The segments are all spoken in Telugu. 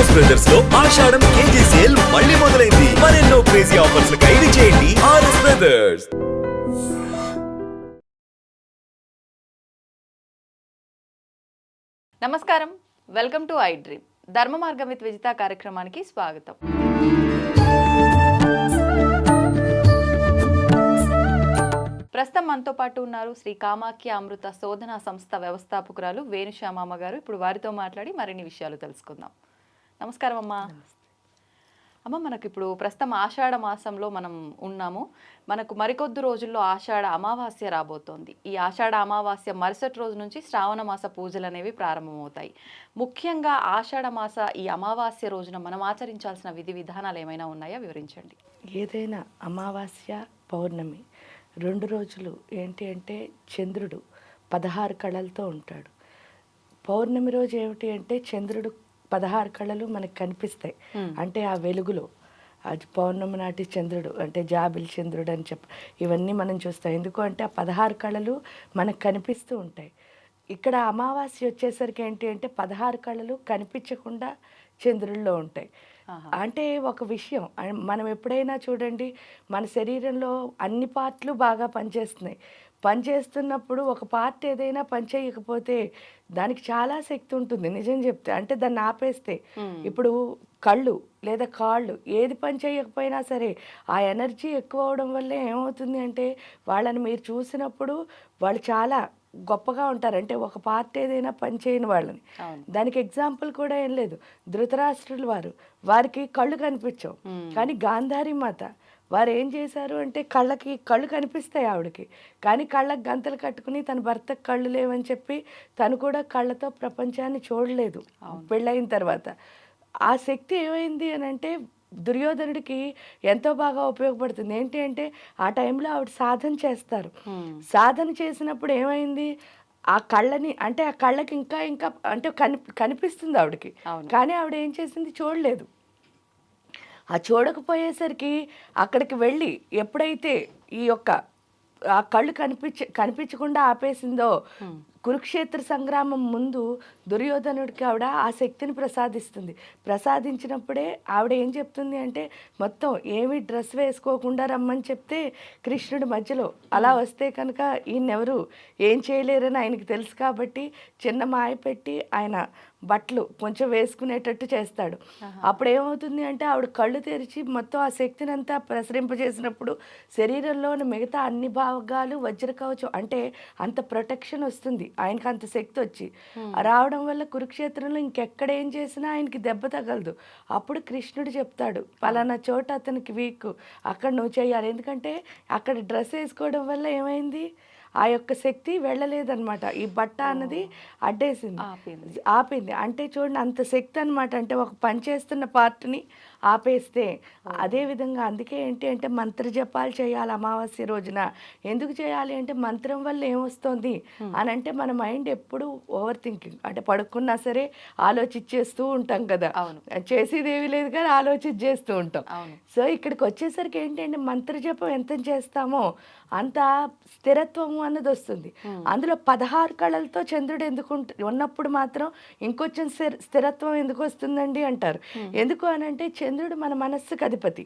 ఆర్ఎస్ బ్రదర్స్ లో ఆషాఢం కేజీ సేల్ మళ్ళీ మొదలైంది. మరెన్నో క్రేజీ ఆఫర్స్ ఖైదీ చేయండి ఆర్ఎస్ బ్రదర్స్. నమస్కారం, వెల్కమ్ టు ఐ డ్రీమ్. ధర్మ మార్గం విత్ విజిత కార్యక్రమానికి స్వాగతం. ప్రస్తుతం మనతో పాటు ఉన్నారు శ్రీ కామాఖ్య అమృత శోధన సంస్థ వ్యవస్థాపకురాలు వేణుశ్యామమ్మ గారు. ఇప్పుడు వారితో మాట్లాడి మరిన్ని విషయాలు తెలుసుకుందాం. నమస్కారం అమ్మా. అమ్మ, మనకు ఇప్పుడు ప్రస్తుతం ఆషాఢ మాసంలో మనం ఉన్నాము. మనకు మరికొద్ది రోజుల్లో ఆషాఢ అమావాస్య రాబోతోంది. ఈ ఆషాఢ అమావాస్య మరుసటి రోజు నుంచి శ్రావణ మాస పూజలు అనేవి ప్రారంభమవుతాయి. ముఖ్యంగా ఆషాఢ మాస ఈ అమావాస్య రోజున మనం ఆచరించాల్సిన విధి విధానాలు ఏమైనా ఉన్నాయా, వివరించండి. ఏదైనా అమావాస్య పౌర్ణమి 2 రోజులు ఏంటి అంటే చంద్రుడు 16 కళలతో ఉంటాడు. పౌర్ణమి రోజు ఏమిటి అంటే చంద్రుడు 16 కళలు మనకు కనిపిస్తాయి. అంటే ఆ వెలుగులో అది పౌర్ణమి నాటి చంద్రుడు అంటే జాబిల్ చంద్రుడు అని ఇవన్నీ మనం చూస్తాం. ఎందుకు అంటే ఆ 16 కళలు మనకు కనిపిస్తూ ఉంటాయి. ఇక్కడ అమావాస్య వచ్చేసరికి ఏంటి అంటే 16 కళలు కనిపించకుండా చంద్రుల్లో ఉంటాయి. అంటే ఒక విషయం మనం ఎప్పుడైనా చూడండి, మన శరీరంలో అన్ని పార్ట్లు బాగా పనిచేస్తున్నాయి. పనిచేస్తున్నప్పుడు ఒక పార్ట్ ఏదైనా పనిచేయకపోతే దానికి చాలా శక్తి ఉంటుంది. నిజం చెప్తే అంటే దాన్ని ఆపేస్తే ఇప్పుడు కళ్ళు లేదా కాళ్ళు ఏది పని చేయకపోయినా సరే ఆ ఎనర్జీ ఎక్కువ అవడం వల్లే ఏమవుతుంది అంటే వాళ్ళని మీరు చూసినప్పుడు వాళ్ళు చాలా గొప్పగా ఉంటారు. అంటే ఒక పార్ట్ ఏదైనా పని చేయని వాళ్ళని. దానికి ఎగ్జాంపుల్ కూడా ఏం లేదు. ధృతరాష్ట్రులు వారికి కళ్ళు కనిపించవు, కానీ గాంధారి మాత వారు ఏం చేశారు అంటే కళ్ళు కనిపిస్తాయి ఆవిడకి, కానీ కళ్ళకు గంతలు కట్టుకుని తన భర్తకు కళ్ళు లేవని చెప్పి తను కూడా కళ్ళతో ప్రపంచాన్ని చూడలేదు పెళ్ళయిన తర్వాత. ఆ శక్తి ఏమైంది అని అంటే దుర్యోధనుడికి ఎంతో బాగా ఉపయోగపడుతుంది. ఏంటి అంటే ఆ టైంలో ఆవిడ సాధన చేస్తారు. సాధన చేసినప్పుడు ఏమైంది, ఆ కళ్ళని అంటే ఆ కళ్ళకి ఇంకా ఇంకా అంటే కనిపిస్తుంది ఆవిడకి, కానీ ఆవిడ ఏం చేసింది చూడలేదు. ఆ చూడకపోయేసరికి అక్కడికి వెళ్ళి ఎప్పుడైతే ఈ యొక్క ఆ కళ్ళు కనిపించకుండా ఆపేసిందో కురుక్షేత్ర సంగ్రామం ముందు దుర్యోధనుడికి ఆవిడ ఆ శక్తిని ప్రసాదించినప్పుడే ఆవిడ ఏం చెప్తుంది అంటే మొత్తం ఏమి డ్రెస్ వేసుకోకుండా రమ్మని చెప్తే కృష్ణుడి మధ్యలో అలా వస్తే కనుక ఈయనెవరు ఏం చేయలేరని ఆయనకి తెలుసు కాబట్టి చిన్న మాయ పెట్టి ఆయన బట్టలు కొంచెం వేసుకునేటట్టు చేస్తాడు. అప్పుడు ఏమవుతుంది అంటే ఆవిడ కళ్ళు తెరిచి మొత్తం ఆ శక్తిని అంతా ప్రసరింపజేసినప్పుడు శరీరంలోని మిగతా అన్ని భాగాలు వజ్రకవచం అంటే అంత ప్రొటెక్షన్ వస్తుంది ఆయనకి, అంత శక్తి వచ్చి రావడం వల్ల కురుక్షేత్రంలో ఇంకెక్కడ ఏం చేసినా ఆయనకి దెబ్బ తగలదు. అప్పుడు కృష్ణుడు చెప్తాడు పలానా చోట అతనికి వీక్, అక్కడ నువ్వు చేయాలి. ఎందుకంటే అక్కడ డ్రెస్ వేసుకోవడం వల్ల ఏమైంది, ఆ యొక్క శక్తి వెళ్ళలేదన్నమాట. ఈ బట్ట అన్నది అడ్డేసింది, ఆపింది. అంటే చూడండి అంత శక్తి అనమాట. అంటే ఒక పనిచేస్తున్న పార్ట్ని ఆపేస్తే అదేవిధంగా అందుకే ఏంటి అంటే మంత్ర జపాలు చేయాలి అమావాస్య రోజున. ఎందుకు చేయాలి అంటే మంత్రం వల్ల ఏమొస్తుంది అని అంటే మన మైండ్ ఎప్పుడు ఓవర్ థింకింగ్, అంటే పడుకున్నా సరే ఆలోచించేస్తూ ఉంటాం కదా, చేసేదేవి లేదు కానీ ఆలోచించేస్తూ ఉంటాం. సో ఇక్కడికి వచ్చేసరికి ఏంటి అంటే మంత్ర జపం ఎంత చేస్తామో అంత స్థిరత్వము అన్నది వస్తుంది. అందులో 16 కళలతో చంద్రుడు ఎందుకు ఉన్నప్పుడు మాత్రం ఇంకొంచెం స్థిరత్వం ఎందుకు వస్తుందండి అంటారు. ఎందుకు అని అంటే చంద్రుడు మన మనస్సుకు అధిపతి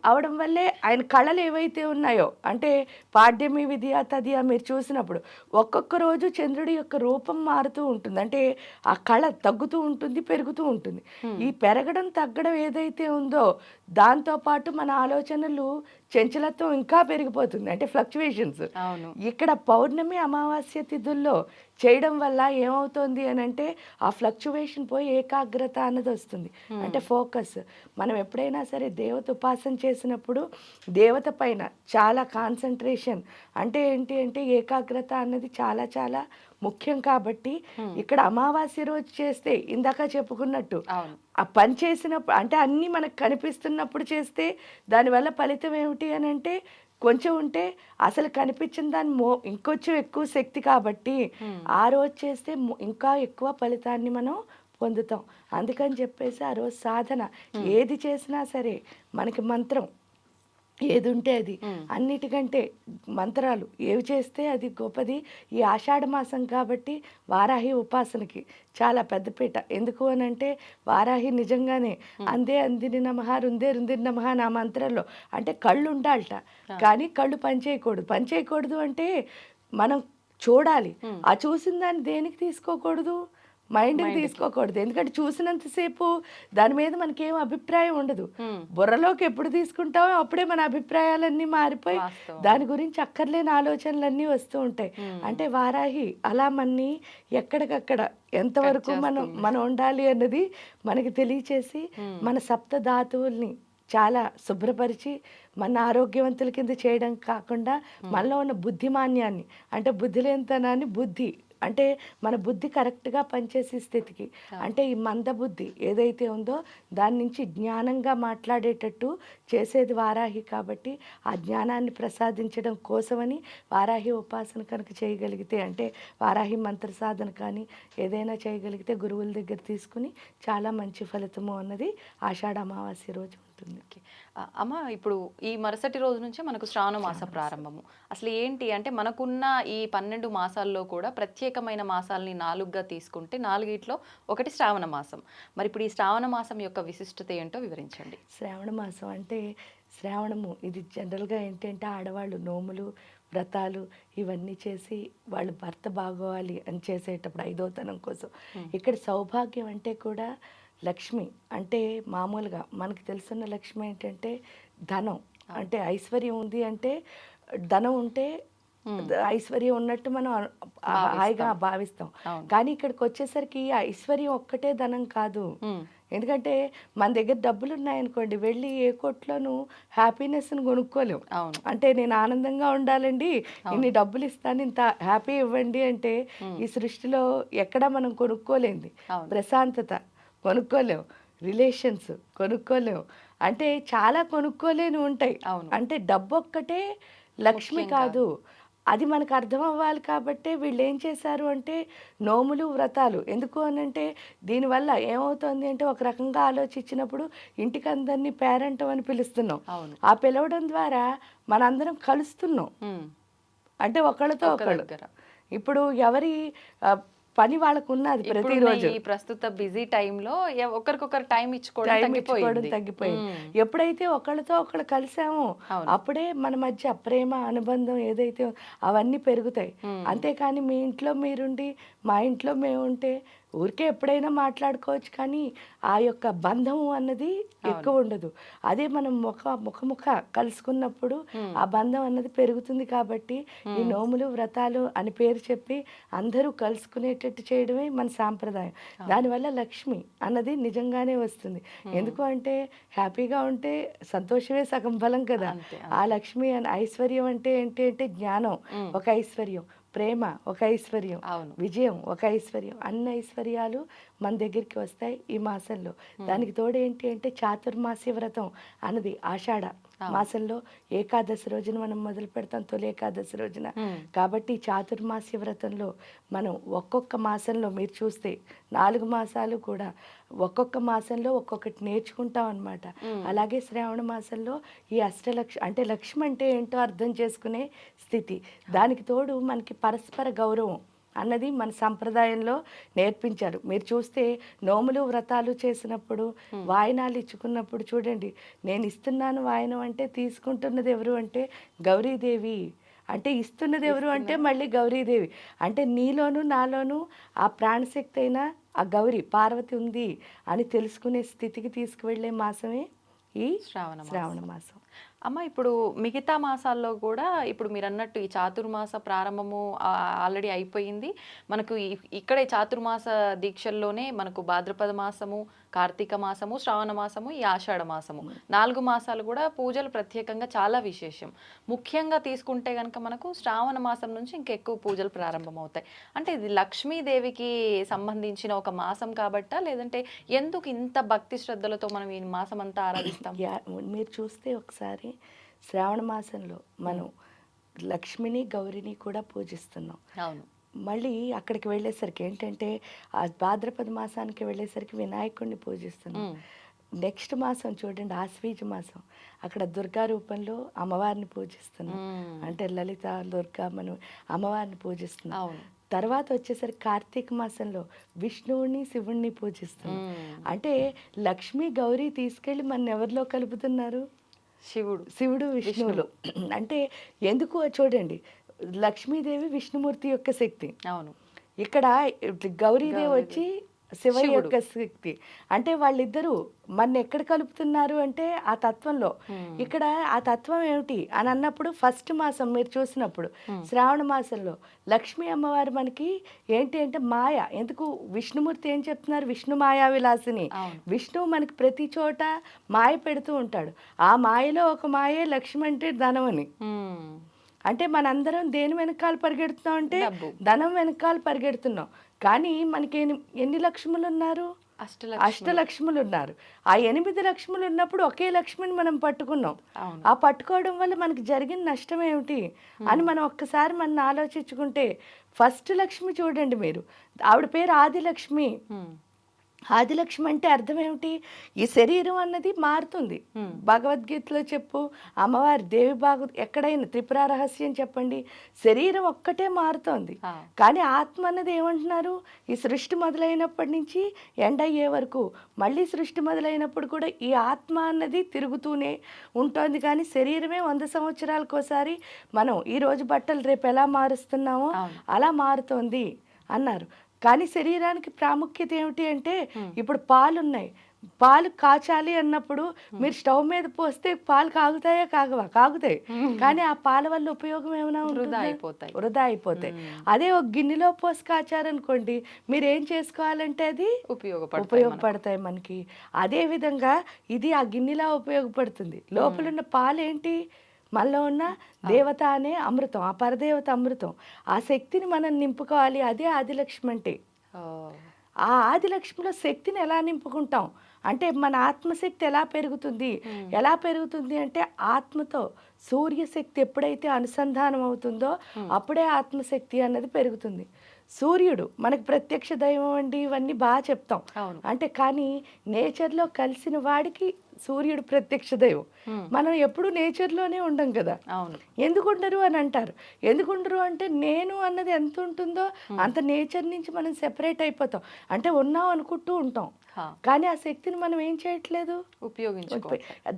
అవడం వల్లే ఆయన కళలు ఏవైతే ఉన్నాయో అంటే పాడ్యమి విద్య తదియ మీరు చూసినప్పుడు ఒక్కొక్క రోజు చంద్రుడి యొక్క రూపం మారుతూ ఉంటుంది. అంటే ఆ కళ తగ్గుతూ ఉంటుంది, పెరుగుతూ ఉంటుంది. ఈ పెరగడం తగ్గడం ఏదైతే ఉందో దాంతో పాటు మన ఆలోచనలు చంచలత్వం ఇంకా పెరిగిపోతుంది, అంటే ఫ్లక్చువేషన్స్. ఇక్కడ పౌర్ణమి అమావాస్య తిథుల్లో చేయడం వల్ల ఏమవుతుంది అని అంటే ఆ ఫ్లక్చువేషన్ పోయి ఏకాగ్రత అన్నది వస్తుంది, అంటే ఫోకస్. మనం ఎప్పుడైనా సరే దేవత ఉపాసన చేసినప్పుడు దేవత పైన చాలా కాన్సన్ట్రేషన్ అంటే ఏంటి అంటే ఏకాగ్రత అన్నది చాలా చాలా ముఖ్యం. కాబట్టి ఇక్కడ అమావాస్య రోజు చేస్తే ఇందాక చెప్పుకున్నట్టు ఆ పని చేసినప్పుడు అంటే అన్నీ మనకు కనిపిస్తున్నప్పుడు చేస్తే దానివల్ల ఫలితం ఏమిటి అని అంటే కొంచెం ఉంటే అసలు కనిపించిన దాని ఇంకొంచెం ఎక్కువ శక్తి కాబట్టి ఆ రోజు చేస్తే ఇంకా ఎక్కువ ఫలితాన్ని మనం పొందుతాం. అందుకని చెప్పేసి ఆ రోజు సాధన ఏది చేసినా సరే మనకి మంత్రం ఏది ఉంటే అది అన్నిటికంటే మంత్రాలు ఏవి చేస్తే అది గొప్పది. ఈ ఆషాఢ మాసం కాబట్టి వారాహి ఉపాసనకి చాలా పెద్దపీట. ఎందుకు అని అంటే వారాహి నిజంగానే అందే అందిని నమః రుందే రుందిని నమః నా మంత్రంలో అంటే కళ్ళు ఉండాలట, కానీ కళ్ళు పనిచేయకూడదు. పనిచేయకూడదు అంటే మనం చూడాలి. ఆ చూసిన దాన్ని దేనికి తీసుకోకూడదు, మైండ్కి తీసుకోకూడదు. ఎందుకంటే చూసినంతసేపు దాని మీద మనకేం అభిప్రాయం ఉండదు. బుర్రలోకి ఎప్పుడు తీసుకుంటామో అప్పుడే మన అభిప్రాయాలన్నీ మారిపోయి దాని గురించి అక్కర్లేని ఆలోచనలన్నీ వస్తూ ఉంటాయి. అంటే వారాహి అలా మనని ఎక్కడికక్కడ ఎంతవరకు మనం ఉండాలి అన్నది మనకి తెలియచేసి మన సప్త ధాతువుల్ని చాలా శుభ్రపరిచి మన ఆరోగ్యవంతుల కింద చేయడం కాకుండా మనలో ఉన్న బుద్ధిమాన్యాన్ని అంటే బుద్ధిలేనితనాన్ని బుద్ధి అంటే మన బుద్ధి కరెక్ట్గా పనిచేసే స్థితికి అంటే ఈ మందబుద్ధి ఏదైతే ఉందో దాని నుంచి జ్ఞానంగా మాట్లాడేటట్టు చేసేది వారాహి. కాబట్టి ఆ జ్ఞానాన్ని ప్రసాదించడం కోసమని వారాహి ఉపాసన కనుక చేయగలిగితే అంటే వారాహి మంత్ర సాధన కానీ ఏదైనా చేయగలిగితే గురువుల దగ్గర తీసుకుని చాలా మంచి ఫలితము అన్నది ఆషాఢ అమావాస్య రోజు ఉంటుంది. అమ్మ ఇప్పుడు ఈ మరుసటి రోజు నుంచే మనకు శ్రావణ మాస ప్రారంభము. అసలు ఏంటి అంటే మనకున్న ఈ 12 మాసాల్లో కూడా ప్రత్యేకమైన మాసాలని 4గా తీసుకుంటే 4గిట్లో ఒకటి శ్రావణ మాసం. మరి ఇప్పుడు ఈ శ్రావణ మాసం యొక్క విశిష్టత ఏంటో వివరించండి. శ్రావణ మాసం అంటే శ్రావణము ఇది జనరల్గా ఏంటంటే ఆడవాళ్ళు నోములు వ్రతాలు ఇవన్నీ చేసి వాళ్ళు భర్త బాగోవాలి అని చేసేటప్పుడు ఐదోతనం కోసం. ఇక్కడ సౌభాగ్యం అంటే కూడా లక్ష్మి అంటే మామూలుగా మనకు తెలుసున్న లక్ష్మి ఏంటంటే ధనం అంటే ఐశ్వర్యం ఉంది అంటే ధనం ఉంటే ఐశ్వర్యం ఉన్నట్టు మనం హాయిగా భావిస్తాం. కానీ ఇక్కడికి వచ్చేసరికి ఐశ్వర్యం ఒక్కటే ధనం కాదు. ఎందుకంటే మన దగ్గర డబ్బులు ఉన్నాయనుకోండి వెళ్ళి ఏ కొట్లోనూ హ్యాపీనెస్ని కొనుక్కోలేము. అంటే నేను ఆనందంగా ఉండాలండి ఇన్ని డబ్బులు ఇస్తాను ఇంత హ్యాపీ ఇవ్వండి అంటే ఈ సృష్టిలో ఎక్కడా మనం కొనుక్కోలేంది. ప్రశాంతత కొనుక్కోలేము, రిలేషన్స్ కొనుక్కోలేము, అంటే చాలా కొనుక్కోలేని ఉంటాయి. అంటే డబ్బు ఒక్కటే లక్ష్మి కాదు. అది మనకు అర్థం అవ్వాలి. కాబట్టి వీళ్ళు ఏం చేశారు అంటే నోములు వ్రతాలు ఎందుకు అని అంటే దీనివల్ల ఏమవుతుంది అంటే ఒక రకంగా ఆలోచించినప్పుడు ఇంటికి అందరినీ పేరెంట్ అని పిలుస్తున్నాం. ఆ పిలవడం ద్వారా మనందరం కలుస్తున్నాం. అంటే ఒకళ్ళతో ఒకళ్ళు ఇప్పుడు ఎవరి పని వాళ్ళకు ఉన్నది ప్రతిరోజు. ఈ ప్రస్తుత బిజీ టైంలో ఒకరికొకరు టైం ఇచ్చుకోవడం తగ్గిపోయింది. ఎప్పుడైతే ఒకళ్ళతో ఒకళ్ళు కలిసామో అప్పుడే మన మధ్య ప్రేమ అనుబంధం ఏదైతే అవన్నీ పెరుగుతాయి. అంతేకాని మీ ఇంట్లో మీరుండి మా ఇంట్లో మేము ఉంటే ఊరికే ఎప్పుడైనా మాట్లాడుకోవచ్చు కానీ ఆ యొక్క బంధము అన్నది ఎక్కువ ఉండదు. అదే మనం ముఖ కలుసుకున్నప్పుడు ఆ బంధం అన్నది పెరుగుతుంది. కాబట్టి ఈ నోములు వ్రతాలు అని పేరు చెప్పి అందరూ కలుసుకునేటట్టు చేయడమే మన సాంప్రదాయం. దానివల్ల లక్ష్మి అన్నది నిజంగానే వస్తుంది. ఎందుకు అంటే హ్యాపీగా ఉంటే సంతోషమే సగం బలం కదా. ఆ లక్ష్మి ఐశ్వర్యం అంటే ఏంటి అంటే జ్ఞానం ఒక ఐశ్వర్యం, ప్రేమ ఒక ఐశ్వర్యం, విజయం ఒక ఐశ్వర్యం. అన్ని ఐశ్వర్యాలు మన దగ్గరికి వస్తాయి ఈ మాసంలో. దానికి తోడు ఏంటి అంటే చాతుర్మాస్య వ్రతం అన్నది ఆషాఢ మాసంలో ఏకాదశి రోజున మనం మొదలు పెడతాం, తొలి ఏకాదశి రోజున. కాబట్టి చాతుర్మాస్య వ్రతంలో మనం ఒక్కొక్క మాసంలో మీరు చూస్తే 4 మాసాలు కూడా ఒక్కొక్క మాసంలో ఒక్కొక్కటి నేర్చుకుంటాం అనమాట. అలాగే శ్రావణ మాసంలో ఈ అంటే లక్ష్మి అంటే ఏంటో అర్థం చేసుకునే స్థితి. దానికి తోడు మనకి పరస్పర గౌరవం అన్నది మన సంప్రదాయంలో నేర్పించారు. మీరు చూస్తే నోములు వ్రతాలు చేసినప్పుడు వాయినాలు ఇచ్చుకున్నప్పుడు చూడండి, నేను ఇస్తున్నాను వాయినం అంటే తీసుకుంటున్నది ఎవరు అంటే గౌరీదేవి. అంటే ఇస్తున్నది ఎవరు అంటే మళ్ళీ గౌరీదేవి. అంటే నీలోను నాలోను ఆ ప్రాణశక్తి అయిన ఆ గౌరీ పార్వతి ఉంది అని తెలుసుకునే స్థితికి తీసుకువెళ్ళే మాసమే ఈ శ్రావణ మాసం. అమ్మ ఇప్పుడు మిగతా మాసాల్లో కూడా ఇప్పుడు మీరు అన్నట్టు ఈ చాతుర్మాస ప్రారంభము ఆల్రెడీ అయిపోయింది. మనకు ఇక్కడే చాతుర్మాస దీక్షల్లోనే మనకు భాద్రపద మాసము, కార్తీక మాసము, శ్రావణ మాసము, ఈ ఆషాఢ మాసము 4 మాసాలు కూడా పూజలు ప్రత్యేకంగా చాలా విశేషం. ముఖ్యంగా తీసుకుంటే కనుక మనకు శ్రావణ మాసం నుంచి ఇంకెక్కువ పూజలు ప్రారంభమవుతాయి. అంటే ఇది లక్ష్మీదేవికి సంబంధించిన ఒక మాసం కాబట్టా లేదంటే ఎందుకు ఇంత భక్తి శ్రద్ధలతో మనం ఈ మాసం అంతా ఆరాధిస్తాం? మీరు చూస్తే ఒకసారి శ్రావణ మాసంలో మనం లక్ష్మిని గౌరిని కూడా పూజిస్తున్నాం. అవును. మళ్ళీ అక్కడికి వెళ్ళేసరికి ఏంటంటే ఆ భాద్రపద మాసానికి వెళ్ళేసరికి వినాయకుడిని పూజిస్తున్నాం. నెక్స్ట్ మాసం చూడండి, ఆశ్వీజ మాసం, అక్కడ దుర్గా రూపంలో అమ్మవారిని పూజిస్తున్నాం. అంటే లలిత దుర్గా మనం అమ్మవారిని పూజిస్తున్నాం. అవును. తర్వాత వచ్చేసరికి కార్తీక మాసంలో విష్ణువుని శివుణ్ణి పూజిస్తున్నాం. అంటే లక్ష్మీ గౌరీ తీసుకెళ్ళి మన ఎవరిలో కలుపుతున్నారు? శివుడు విష్ణువులు. అంటే ఎందుకు చూడండి, లక్ష్మీదేవి విష్ణుమూర్తి యొక్క శక్తి. అవును. ఇక్కడ గౌరీదేవి వచ్చి శివయ్య యొక్క శక్తి. అంటే వాళ్ళిద్దరూ మన ఎక్కడ కలుపుతున్నారు అంటే ఆ తత్వంలో. ఇక్కడ ఆ తత్వం ఏమిటి అని అన్నప్పుడు ఫస్ట్ మాసం మీరు చూసినప్పుడు శ్రావణ మాసంలో లక్ష్మీ అమ్మవారు మనకి ఏంటి అంటే మాయ. ఎందుకు విష్ణుమూర్తి ఏం చెప్తున్నారు? విష్ణు మాయా విలాసిని. విష్ణువు మనకి ప్రతి చోట మాయ పెడుతూ ఉంటాడు. ఆ మాయలో ఒక మాయే లక్ష్మి అంటే ధనం అని. అంటే మనందరం దేని వెనకాల పరిగెడుతున్నాం అంటే ధనం వెనకాల పరిగెడుతున్నాం. కానీ మనకి ఎన్ని లక్ష్ములు ఉన్నారు? అష్టలక్ష్ములు ఉన్నారు. ఆ 8 లక్ష్ములు ఉన్నప్పుడు ఒకే లక్ష్మిని మనం పట్టుకున్నాం. ఆ పట్టుకోవడం వల్ల మనకి జరిగిన నష్టం ఏమిటి అని మనం ఒక్కసారి మనం ఆలోచించుకుంటే, ఫస్ట్ లక్ష్మి చూడండి మీరు, ఆవిడ పేరు ఆదిలక్ష్మి. ఆదిలక్ష్మి అంటే అర్థం ఏమిటి? ఈ శరీరం అన్నది మారుతుంది. భగవద్గీతలో చెప్పు, అమ్మవారి దేవి ఎక్కడైనా త్రిపుర రహస్యం చెప్పండి, శరీరం ఒక్కటే మారుతోంది. కానీ ఆత్మ అన్నది ఏమంటున్నారు? ఈ సృష్టి మొదలైనప్పటి నుంచి ఎండ్ అయ్యే వరకు, మళ్ళీ సృష్టి మొదలైనప్పుడు కూడా ఈ ఆత్మ అన్నది తిరుగుతూనే ఉంటుంది. కానీ శరీరమే 100 సంవత్సరాలకోసారి మనం ఈరోజు బట్టలు రేపు ఎలా మారుస్తున్నామో అలా మారుతోంది అన్నారు. కానీ శరీరానికి ప్రాముఖ్యత ఏమిటి అంటే, ఇప్పుడు పాలు ఉన్నాయి, పాలు కాచాలి అన్నప్పుడు మీరు స్టవ్ మీద పోస్తే పాలు కాగుతాయా? కాగవా? కాగుతాయి. కానీ ఆ పాల వల్ల ఉపయోగం ఏమైనా వృధా అయిపోతాయి. అదే ఒక గిన్నెలో పోసి కాచారనుకోండి, మీరు ఏం చేసుకోవాలంటే అది ఉపయోగపడతాయి మనకి. అదే విధంగా ఇది ఆ గిన్నెలా ఉపయోగపడుతుంది. లోపల ఉన్న పాలు ఏంటి? మనలో ఉన్న దేవత అనే అమృతం, ఆ పరదేవత అమృతం. ఆ శక్తిని మనం నింపుకోవాలి. అదే ఆదిలక్ష్మి అంటే. ఆ ఆదిలక్ష్మిలో శక్తిని ఎలా నింపుకుంటాం అంటే, మన ఆత్మశక్తి ఎలా పెరుగుతుంది? ఎలా పెరుగుతుంది అంటే, ఆత్మతో సూర్యశక్తి ఎప్పుడైతే అనుసంధానం అవుతుందో అప్పుడే ఆత్మశక్తి అన్నది పెరుగుతుంది. సూర్యుడు మనకు ప్రత్యక్ష దైవం అండి, ఇవన్నీ బాగా చెప్తాం. అంటే కానీ నేచర్లో కలిసిన వాడికి సూర్యుడు ప్రత్యక్ష దైవం. మనం ఎప్పుడు నేచర్లోనే ఉండం కదా. ఎందుకుండరు అని అంటారు. ఎందుకుండరు అంటే, నేను అన్నది ఎంత ఉంటుందో అంత నేచర్ నుంచి మనం సెపరేట్ అయిపోతాం. అంటే ఉన్నాం అనుకుంటూ ఉంటాం, కానీ ఆ శక్తిని మనం ఏం చేయట్లేదు,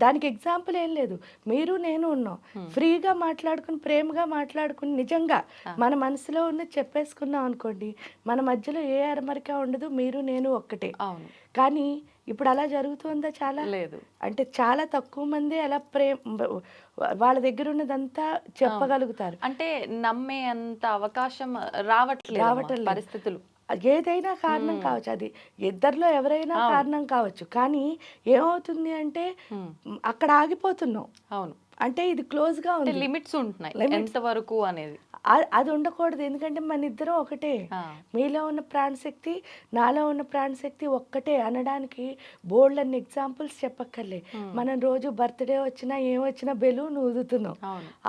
దానికి ఎగ్జాంపుల్ ఏం లేదు. మీరు నేను ఉన్నాం, ఫ్రీగా మాట్లాడుకుని ప్రేమగా మాట్లాడుకుని నిజంగా మన మనసులో ఉన్న చెప్పేసుకున్నాం అనుకోండి, మన మధ్యలో ఏ అరమరిక ఉండదు, మీరు నేను ఒక్కటే. కానీ ఇప్పుడు అలా జరుగుతుందా? చాలా లేదు. అంటే చాలా తక్కువ మంది అలా వాళ్ళ దగ్గర ఉన్నదంతా చెప్పగలుగుతారు. అంటే నమ్మే అంత అవకాశం రావట్లేదు పరిస్థితులు. ఏదైనా కారణం కావచ్చు, అది ఇద్దరిలో ఎవరైనా కారణం కావచ్చు. కానీ ఏమవుతుంది అంటే అక్కడ ఆగిపోతున్నాం. అవును. అంటే ఇది క్లోజ్ గా ఉంది, లిమిట్స్ ఉంటున్నాయి, ఎంత వరకు అనేది. అది ఉండకూడదు. ఎందుకంటే మన ఇద్దరం ఒకటే. మీలో ఉన్న ప్రాణశక్తి నాలో ఉన్న ప్రాణశక్తి ఒక్కటే అనడానికి బోల్డ్ అన్ని ఎగ్జాంపుల్స్ చెప్పక్కర్లే. మనం రోజు బర్త్డే వచ్చినా ఏమొచ్చినా బెలూన్ ఊదుతున్నాం.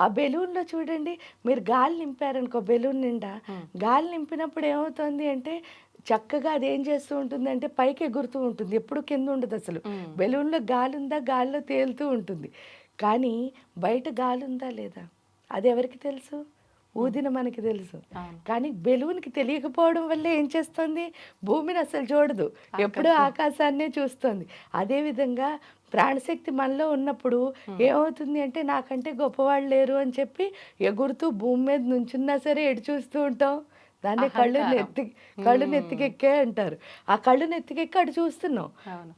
ఆ బెలూన్లో చూడండి, మీరు గాలి నింపారనుకో, బెలూన్ నిండా గాలి నింపినప్పుడు ఏమవుతుంది అంటే, చక్కగా అది ఏం చేస్తూ ఉంటుంది అంటే పైకి ఎగురుతూ ఉంటుంది, ఎప్పుడు కింద ఉండదు. అసలు బెలూన్లో గాలి ఉందా, గాలిలో తేలుతూ ఉంటుంది. కానీ బయట గాలి ఉందా లేదా అది ఎవరికి తెలుసు? ఊదిన మనకి తెలుసు. కానీ బెలూన్కి తెలియకపోవడం వల్ల ఏం చేస్తుంది? భూమిని అసలు చూడదు, ఎప్పుడూ ఆకాశాన్నే చూస్తుంది. అదేవిధంగా ప్రాణశక్తి మనలో ఉన్నప్పుడు ఏమవుతుంది అంటే, నాకంటే గొప్పవాళ్ళు లేరు అని చెప్పి ఎగురుతూ భూమి మీద నుంచున్నా సరే ఎటు చూస్తూ ఉంటాం. దాన్ని కళ్ళు నెత్తికెక్కే అంటారు. ఆ కళ్ళు నెత్తికెక్కి అటు చూస్తున్నాం.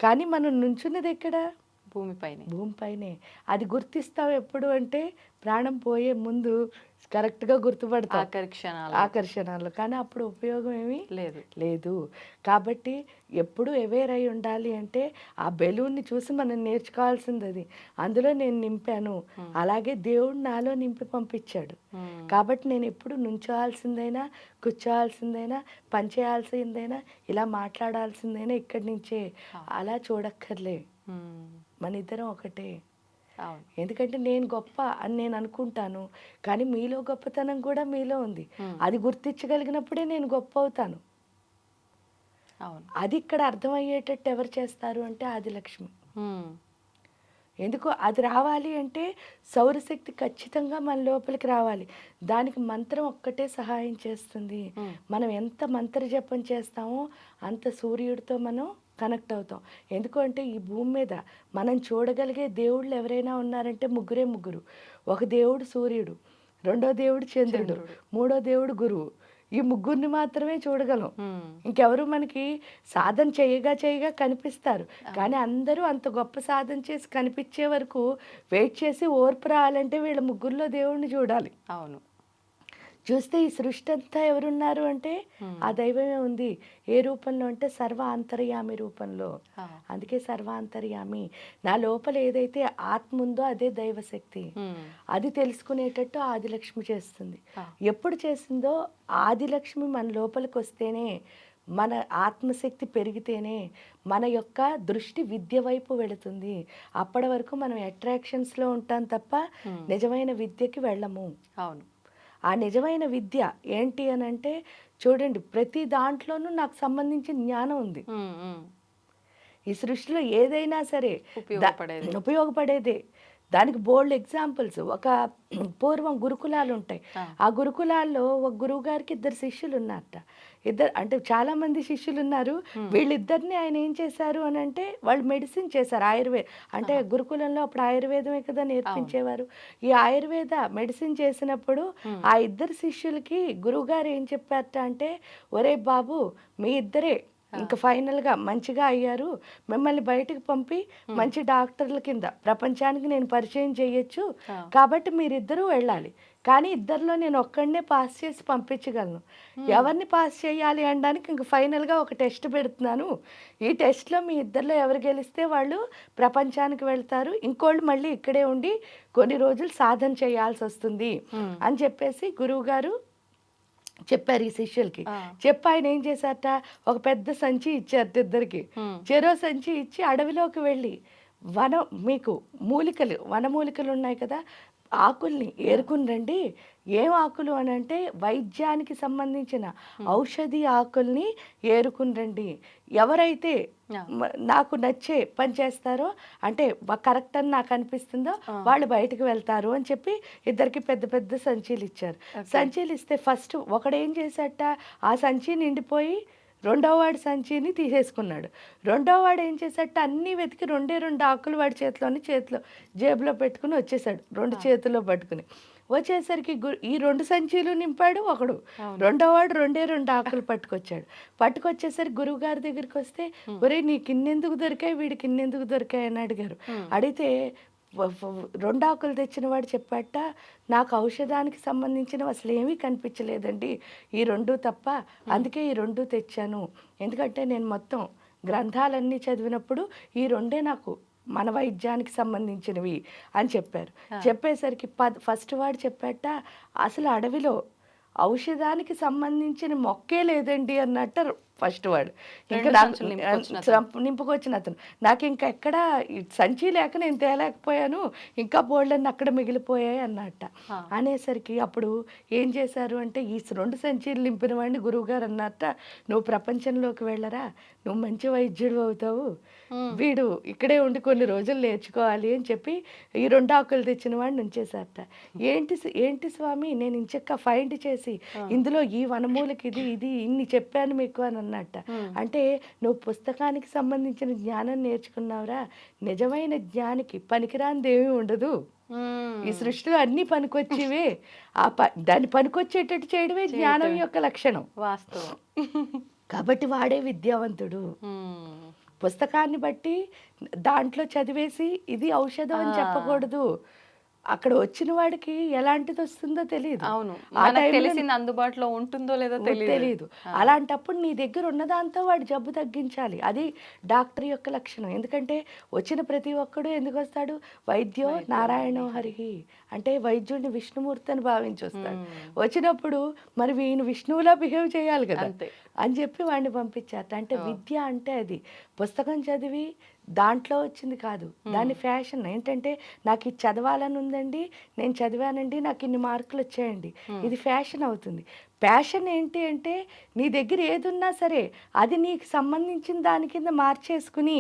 కానీ మనం నుంచున్నది ఎక్కడ? భూమిపైనే. అది గుర్తిస్తాం ఎప్పుడు అంటే, ప్రాణం పోయే ముందు కరెక్ట్గా గుర్తుపడతాం ఆకర్షణలు. కానీ అప్పుడు ఉపయోగం ఏమీ లేదు. కాబట్టి ఎప్పుడు అవేర్ అయి ఉండాలి. అంటే ఆ బెలూన్ని చూసి మనం నేర్చుకోవాల్సింది అది. అందులో నేను నింపాను, అలాగే దేవుడు నాలో నింపి పంపించాడు. కాబట్టి నేను ఎప్పుడు నుంచోవాల్సిందైనా, కూర్చోవాల్సిందైనా, పనిచేయాల్సిందైనా, ఇలా మాట్లాడాల్సిందైనా ఇక్కడి నుంచే. అలా చూడక్కర్లే, మన ఇద్దరం ఒకటే. ఎందుకంటే నేను గొప్ప అని నేను అనుకుంటాను, కానీ మీలో గొప్పతనం కూడా మీలో ఉంది. అది గుర్తించగలిగినప్పుడే నేను గొప్ప అవుతాను. అది ఇక్కడ అర్థమయ్యేటట్టు ఎవరు చేస్తారు అంటే ఆదిలక్ష్మి. ఎందుకు అది రావాలి అంటే సౌరశక్తి ఖచ్చితంగా మన లోపలికి రావాలి. దానికి మంత్రం ఒక్కటే సహాయం చేస్తుంది. మనం ఎంత మంత్ర జపం చేస్తామో అంత సూర్యుడితో మనం కనెక్ట్ అవుతాం. ఎందుకంటే ఈ భూమి మీద మనం చూడగలిగే దేవుళ్ళు ఎవరైనా ఉన్నారంటే ముగ్గురు. ఒక దేవుడు సూర్యుడు, రెండో దేవుడు చంద్రుడు, మూడో దేవుడు గురువు. ఈ ముగ్గురిని మాత్రమే చూడగలం. ఇంకెవరు మనకి సాధన చేయగా కనిపిస్తారు. కానీ అందరూ అంత గొప్ప సాధన చేసి కనిపించే వరకు వెయిట్ చేసి ఓర్పు రావాలంటే వీళ్ళ ముగ్గురులో దేవుడిని చూడాలి. అవును. చూస్తే ఈ సృష్టి అంతా ఎవరున్నారు అంటే ఆ దైవమే ఉంది. ఏ రూపంలో అంటే సర్వ అంతర్యామి రూపంలో. అందుకే సర్వాంతర్యామి. నా లోపల ఏదైతే ఆత్మ ఉందో అదే దైవశక్తి. అది తెలుసుకునేటట్టు ఆదిలక్ష్మి చేస్తుంది. ఎప్పుడు చేసిందో ఆదిలక్ష్మి మన లోపలికి వస్తేనే, మన ఆత్మశక్తి పెరిగితేనే మన యొక్క దృష్టి విద్య వైపు వెళుతుంది. అప్పటి వరకు మనం అట్రాక్షన్స్లో ఉంటాం తప్ప నిజమైన విద్యకి వెళ్ళము. అవును. ఆ నిజమైన విద్య ఏంటి అని అంటే చూడండి, ప్రతి దాంట్లోనూ నాకు సంబంధించిన జ్ఞానం ఉంది. ఈ సృష్టిలో ఏదైనా సరే ఉపయోగపడేదే. దానికి బోల్డ్ ఎగ్జాంపుల్స్. ఒక పూర్వం గురుకులాలు ఉంటాయి. ఆ గురుకులాల్లో ఒక గురువు గారికి 2 శిష్యులు ఉన్నారట. అంటే చాలా మంది శిష్యులు ఉన్నారు. వీళ్ళిద్దరిని ఆయన ఏం చేశారు అని అంటే వాళ్ళు మెడిసిన్ చేశారు. అంటే గురుకులంలో అప్పుడు ఆయుర్వేదమే కదా నేర్పించేవారు. ఈ ఆయుర్వేద మెడిసిన్ చేసినప్పుడు ఆ 2 శిష్యులకి గురువు గారు ఏం చెప్పారట అంటే, ఒరే బాబు, మీ ఇద్దరే ఇంకా ఫైనల్గా మంచిగా అయ్యారు, మిమ్మల్ని బయటకు పంపి మంచి డాక్టర్ల కింద ప్రపంచానికి నేను పరిచయం చేయొచ్చు, కాబట్టి మీరిద్దరూ వెళ్ళాలి. కానీ ఇద్దరిలో నేను ఒక్కడనే పాస్ చేసి పంపించగలను. ఎవరిని పాస్ చేయాలి అనడానికి ఇంక ఫైనల్గా ఒక టెస్ట్ పెడుతున్నాను. ఈ టెస్ట్లో మీ ఇద్దరిలో ఎవరు గెలిస్తే వాళ్ళు ప్రపంచానికి వెళ్తారు, ఇంకోళ్ళు మళ్ళీ ఇక్కడే ఉండి కొన్ని రోజులు సాధన చేయాల్సి వస్తుంది అని చెప్పేసి గురువు గారు చెప్పారు ఈ శిష్యులకి. చెప్పి ఆయన ఏం చేశారట, ఒక పెద్ద సంచి ఇచ్చారు ఇద్దరికి. చెరో సంచి ఇచ్చి అడవిలోకి వెళ్ళి మీకు వనమూలికలు ఉన్నాయి కదా, ఆకుల్ని ఏరుకుని రండి. ఏం ఆకులు అని అంటే వైద్యానికి సంబంధించిన ఔషధి ఆకుల్ని ఏరుకుని రండి. ఎవరైతే నాకు నచ్చే పని చేస్తారో, అంటే కరెక్ట్ అని నాకు అనిపిస్తుందో వాళ్ళు బయటకు వెళ్తారు అని చెప్పి ఇద్దరికి పెద్ద పెద్ద సంచీలు ఇచ్చారు. సంచీలు ఇస్తే ఫస్ట్ ఒకడేం చేశాట, ఆ సంచి నిండిపోయి రెండో వాడి సంచిని తీసేసుకున్నాడు. రెండో వాడు ఏం చేశాట, అన్నీ వెతికి 2 ఆకులు వాడి చేతిలో జేబులో పెట్టుకుని వచ్చేసాడు, 2 చేతుల్లో పట్టుకుని. వచ్చేసరికి ఈ 2 సంచీలు నింపాడు ఒకడు. రెండో వాడు 2 ఆకులు పట్టుకొచ్చేసరికి గురువు గారి దగ్గరికి వస్తే, ఒరే నీకు ఇన్నెందుకు దొరికాయి, వీడికి ఇన్నెందుకు దొరికాయి అని అడిగారు. అడిగితే 2 ఆకులు తెచ్చిన వాడు చెప్పాట, నాకు ఔషధానికి సంబంధించినవి అసలు ఏమీ కనిపించలేదండి, ఈ 2 తప్ప, అందుకే ఈ 2 తెచ్చాను. ఎందుకంటే నేను మొత్తం గ్రంథాలన్నీ చదివినప్పుడు ఈ 2 నాకు మన వైద్యానికి సంబంధించినవి అని చెప్పారు. చెప్పేసరికి ఫస్ట్ వాడు చెప్పాట, అసలు అడవిలో ఔషధానికి సంబంధించిన మొక్కే లేదండి అన్నట్టు ఫస్ట్ వాడు. ఇంకా నింపుకొచ్చిన అతను, నాకు ఇంకా ఎక్కడ సంచి లేక నేను తేలేకపోయాను, ఇంకా బోల్డన్ని అక్కడ మిగిలిపోయాయి అన్నట్ట. అనేసరికి అప్పుడు ఏం చేశారు అంటే, ఈ 2 సంచీలు నింపిన వాడిని గురువుగారు అన్నట్ట, నువ్వు ప్రపంచంలోకి వెళ్ళరా, నువ్వు మంచి వైద్యుడు అవుతావు, వీడు ఇక్కడే ఉండి కొన్ని రోజులు నేర్చుకోవాలి అని చెప్పి ఈ 2 ఆకులు తెచ్చిన వాడిని ఉంచేశారట. ఏంటి స్వామి, నేను ఇంచక్క ఫైండ్ చేసి ఇందులో ఈ వనమూలకి ఇది ఇన్ని చెప్పాను మీకు అని అన్నట్ట. అంటే నువ్వు పుస్తకానికి సంబంధించిన జ్ఞానం నేర్చుకున్నావురా, నిజమైన జ్ఞానికి పనికిరానిది ఏమీ ఉండదు. ఈ సృష్టిలో అన్ని పనికొచ్చేవే, దాన్ని పనికొచ్చేటట్టు చేయడమే జ్ఞానం యొక్క లక్షణం. వాస్తవం. కాబట్టి వాడే విద్యావంతుడు. పుస్తకాన్ని బట్టి దాంట్లో చదివేసి ఇది ఔషధం అని చెప్పకూడదు. అక్కడ వచ్చిన వాడికి ఎలాంటిది వస్తుందో తెలియదు. అవును, తెలిసింది అందుబాటులో ఉంటుందో లేదో తెలియదు. అలాంటప్పుడు నీ దగ్గర ఉన్నదాంతో వాడు జబ్బు తగ్గించాలి. అది డాక్టర్ యొక్క లక్షణం. ఎందుకంటే వచ్చిన ప్రతి ఒక్కడు ఎందుకు వస్తాడు, వైద్యో నారాయణో హరిహి అంటే వైద్యుడిని విష్ణుమూర్తి అని భావించి వస్తాడు. వచ్చినప్పుడు మరి ఈయన విష్ణువులా బిహేవ్ చేయాలి కదా అని చెప్పి వాడిని పంపించారు. అంటే విద్య అంటే అది పుస్తకం చదివి దాంట్లో వచ్చింది కాదు, దాని ఫ్యాషన్ ఏంటంటే, నాకు ఇది చదవాలని ఉందండి, నేను చదివానండి, నాకు ఇన్ని మార్కులు వచ్చాయండి, ఇది ఫ్యాషన్ అవుతుంది. ప్యాషన్ ఏంటి అంటే, నీ దగ్గర ఏది ఉన్నా సరే అది నీకు సంబంధించిన దాని కింద మార్చేసుకుని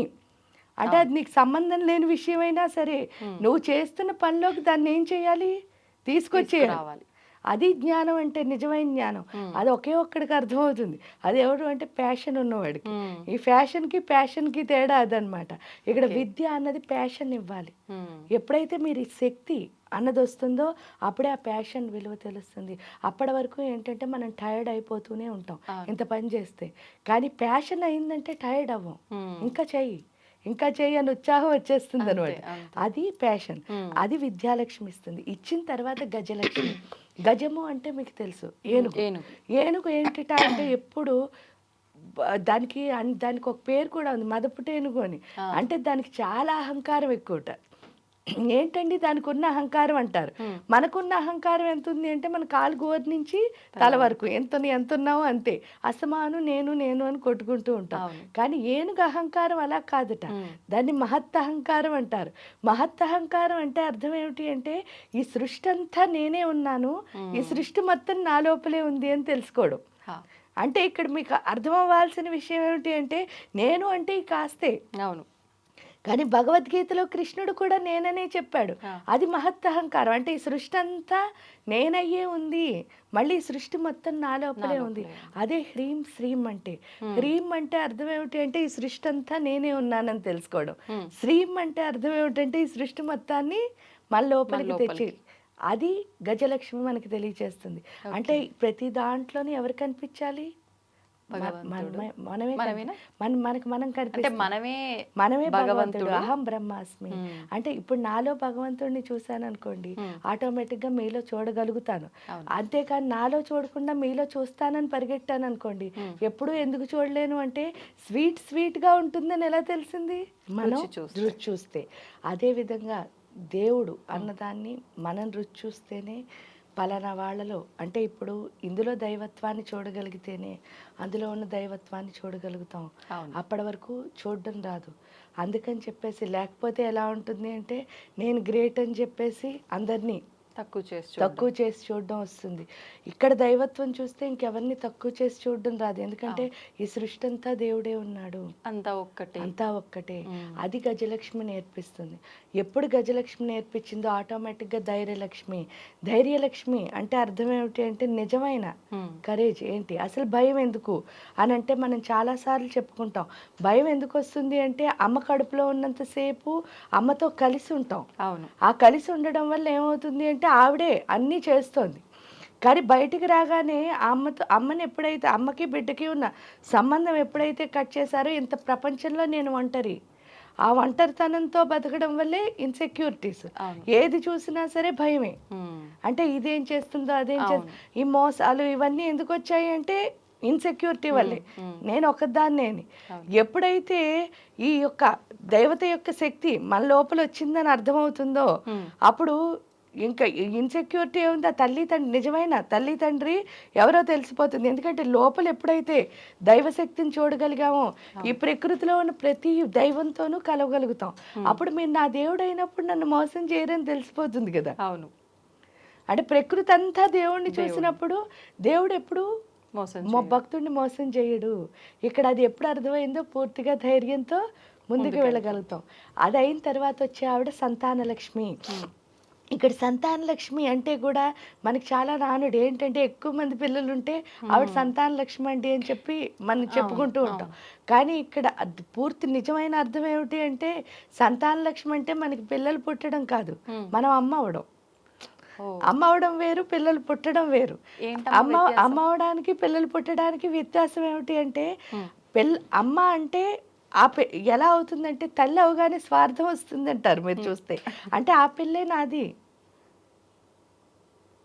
అంటే అది నీకు సంబంధం లేని విషయమైనా సరే నువ్వు చేస్తున్న పనిలోకి దాన్ని ఏం చేయాలి, తీసుకొచ్చేయాలి. రావాలి. అది జ్ఞానం అంటే, నిజమైన జ్ఞానం. అది ఒకే ఒక్కడికి అర్థమవుతుంది. అది ఎవడు అంటే ప్యాషన్ ఉన్నవాడికి. ఈ ప్యాషన్కి తేడా అదనమాట. ఇక్కడ విద్య అన్నది ప్యాషన్ ఇవ్వాలి. ఎప్పుడైతే మీరు ఈ శక్తి అన్నది వస్తుందో అప్పుడే ఆ ప్యాషన్ విలువ తెలుస్తుంది. అప్పటి వరకు ఏంటంటే మనం టైర్డ్ అయిపోతూనే ఉంటాం ఇంత పని చేస్తే. కానీ ప్యాషన్ అయిందంటే టైర్డ్ అవ్వం. ఇంకా చెయ్యి అని ఉత్సాహం వచ్చేస్తుంది అనమాట. అది ప్యాషన్. అది విద్యాలక్ష్మి ఇస్తుంది. ఇచ్చిన తర్వాత గజలక్ష్మి. గజము అంటే మీకు తెలుసు, ఏనుగు ఏంటిట అంటే ఎప్పుడు దానికి ఒక పేరు కూడా ఉంది, మదపుటేనుగు అని. అంటే దానికి చాలా అహంకారం ఎక్కువట. ఏంటండి దానికి ఉన్న అహంకారం అంటారు. మనకున్న అహంకారం ఎంత ఉంది అంటే మన కాలు గోరు నుంచి తల వరకు ఎంత ఉన్నావో అంతే, అసమాను నేను అని కొట్టుకుంటూ ఉంటాం. కానీ ఏనుగు అహంకారం అలా కాదట. దాన్ని మహత్ అహంకారం అంటారు. మహత్ అహంకారం అంటే అర్థం ఏమిటి అంటే ఈ సృష్టి అంతా నేనే ఉన్నాను, ఈ సృష్టి మొత్తం నా లోపలే ఉంది అని తెలుసుకోవడం. అంటే ఇక్కడ మీకు అర్థం అవ్వాల్సిన విషయం ఏమిటి అంటే నేను అంటే ఈ కాస్తే. అవును. కానీ భగవద్గీతలో కృష్ణుడు కూడా నేననే చెప్పాడు. అది మహత్ అహంకారం. అంటే ఈ సృష్టి అంతా నేనయ్యే ఉంది, మళ్ళీ ఈ సృష్టి మొత్తం నా లోపలే ఉంది. అదే హ్రీం శ్రీం అంటే. హ్రీం అంటే అర్థం ఏమిటి అంటే ఈ సృష్టి అంతా నేనే ఉన్నానని తెలుసుకోవడం. శ్రీం అంటే అర్థం ఏమిటంటే ఈ సృష్టి మొత్తాన్ని మన లోపలికి తెచ్చి. అది గజలక్ష్మి మనకి తెలియచేస్తుంది. అంటే ప్రతి దాంట్లోని ఎవరు కనిపించాలి, మనం మనమే భగవంతుడు. అహం బ్రహ్మాస్మి. అంటే ఇప్పుడు నాలో భగవంతుడిని చూశాను అనుకోండి, ఆటోమేటిక్ గా మీలో చూడగలుగుతాను. అంతేకాని నాలో చూడకుండా మీలో చూస్తానని పరిగెట్టాను అనుకోండి, ఎప్పుడు ఎందుకు చూడలేను అంటే స్వీట్ గా ఉంటుందని ఎలా తెలిసింది, మనం రుచి చూస్తే. అదే విధంగా దేవుడు అన్నదాన్ని మనం రుచి చూస్తేనే పలానా వాళ్ళలో అంటే ఇప్పుడు ఇందులో దైవత్వాన్ని చూడగలిగితేనే అందులో ఉన్న దైవత్వాన్ని చూడగలుగుతాం. అప్పటి వరకు చూడడం రాదు. అందుకని చెప్పేసి లేకపోతే ఎలా ఉంటుంది అంటే నేను గ్రేట్ అని చెప్పేసి అందరినీ తక్కువ చేసి చూడడం వస్తుంది. ఇక్కడ దైవత్వం చూస్తే ఇంకెవరిని తక్కువ చేసి చూడడం రాదు. ఎందుకంటే ఈ సృష్టి అంతా దేవుడే ఉన్నాడు, అంతా ఒక్కటే. అది గజలక్ష్మి నేర్పిస్తుంది. ఎప్పుడు గజలక్ష్మి నేర్పించిందో ఆటోమేటిక్గా ధైర్యలక్ష్మి అంటే అర్థం ఏమిటి అంటే నిజమైన కరేజ్ ఏంటి, అసలు భయం ఎందుకు అని అంటే మనం చాలాసార్లు చెప్పుకుంటాం. భయం ఎందుకు వస్తుంది అంటే అమ్మ కడుపులో ఉన్నంతసేపు అమ్మతో కలిసి ఉంటాం. ఆ కలిసి ఉండడం వల్ల ఏమవుతుంది అంటే ఆవిడే అన్నీ చేస్తోంది. కానీ బయటికి రాగానే అమ్మని ఎప్పుడైతే అమ్మకి బిడ్డకి ఉన్న సంబంధం ఎప్పుడైతే కట్ చేశారో ఇంత ప్రపంచంలో నేను ఒంటరి, ఆ ఒంటరితనంతో బతకడం వల్లే ఇన్సెక్యూరిటీస్. ఏది చూసినా సరే భయమే. అంటే ఇదేం చేస్తుందో అదేం చేస్తుందో, ఈ మోసాలు ఇవన్నీ ఎందుకు వచ్చాయి అంటే ఇన్సెక్యూరిటీ వల్లే. నేను ఒకదాన్నే. ఎప్పుడైతే ఈ యొక్క దేవత యొక్క శక్తి మన లోపల వచ్చిందని అర్థమవుతుందో అప్పుడు ఇంకా ఇన్సెక్యూరిటీ ఏముంది, నిజమైన తల్లి తండ్రి ఎవరో తెలిసిపోతుంది. ఎందుకంటే లోపల ఎప్పుడైతే దైవశక్తిని చూడగలిగామో ఈ ప్రకృతిలో ఉన్న ప్రతి దైవంతోనూ కలవగలుగుతాం. అప్పుడు మీరు నా దేవుడు అయినప్పుడు నన్ను మోసం చేయరని తెలిసిపోతుంది కదా. అవును. అంటే ప్రకృతి అంతా దేవుడిని చూసినప్పుడు దేవుడు ఎప్పుడు భక్తుడిని మోసం చేయడు. ఇక్కడ అది ఎప్పుడు అర్థమైందో పూర్తిగా ధైర్యంతో ముందుకు వెళ్ళగలుగుతాం. అది అయిన తర్వాత వచ్చే ఆవిడ సంతానలక్ష్మి. ఇక్కడ సంతానలక్ష్మి అంటే కూడా మనకి చాలా నానుడు ఏంటంటే ఎక్కువ మంది పిల్లలు ఉంటే ఆవిడ సంతానలక్ష్మి అండి అని చెప్పి మనం చెప్పుకుంటూ ఉంటాం. కానీ ఇక్కడ పూర్తి నిజమైన అర్థం ఏమిటి అంటే సంతానలక్ష్మి అంటే మనకి పిల్లలు పుట్టడం కాదు, మనం అమ్మ అవడం వేరు, పిల్లలు పుట్టడం వేరు. అమ్మ అవడానికి పిల్లలు పుట్టడానికి వ్యత్యాసం ఏమిటి అంటే అమ్మ అంటే ఎలా అవుతుందంటే తల్లి అవగానే స్వార్థం వస్తుంది అంటారు మీరు చూస్తే. అంటే ఆ పిల్లే నాది.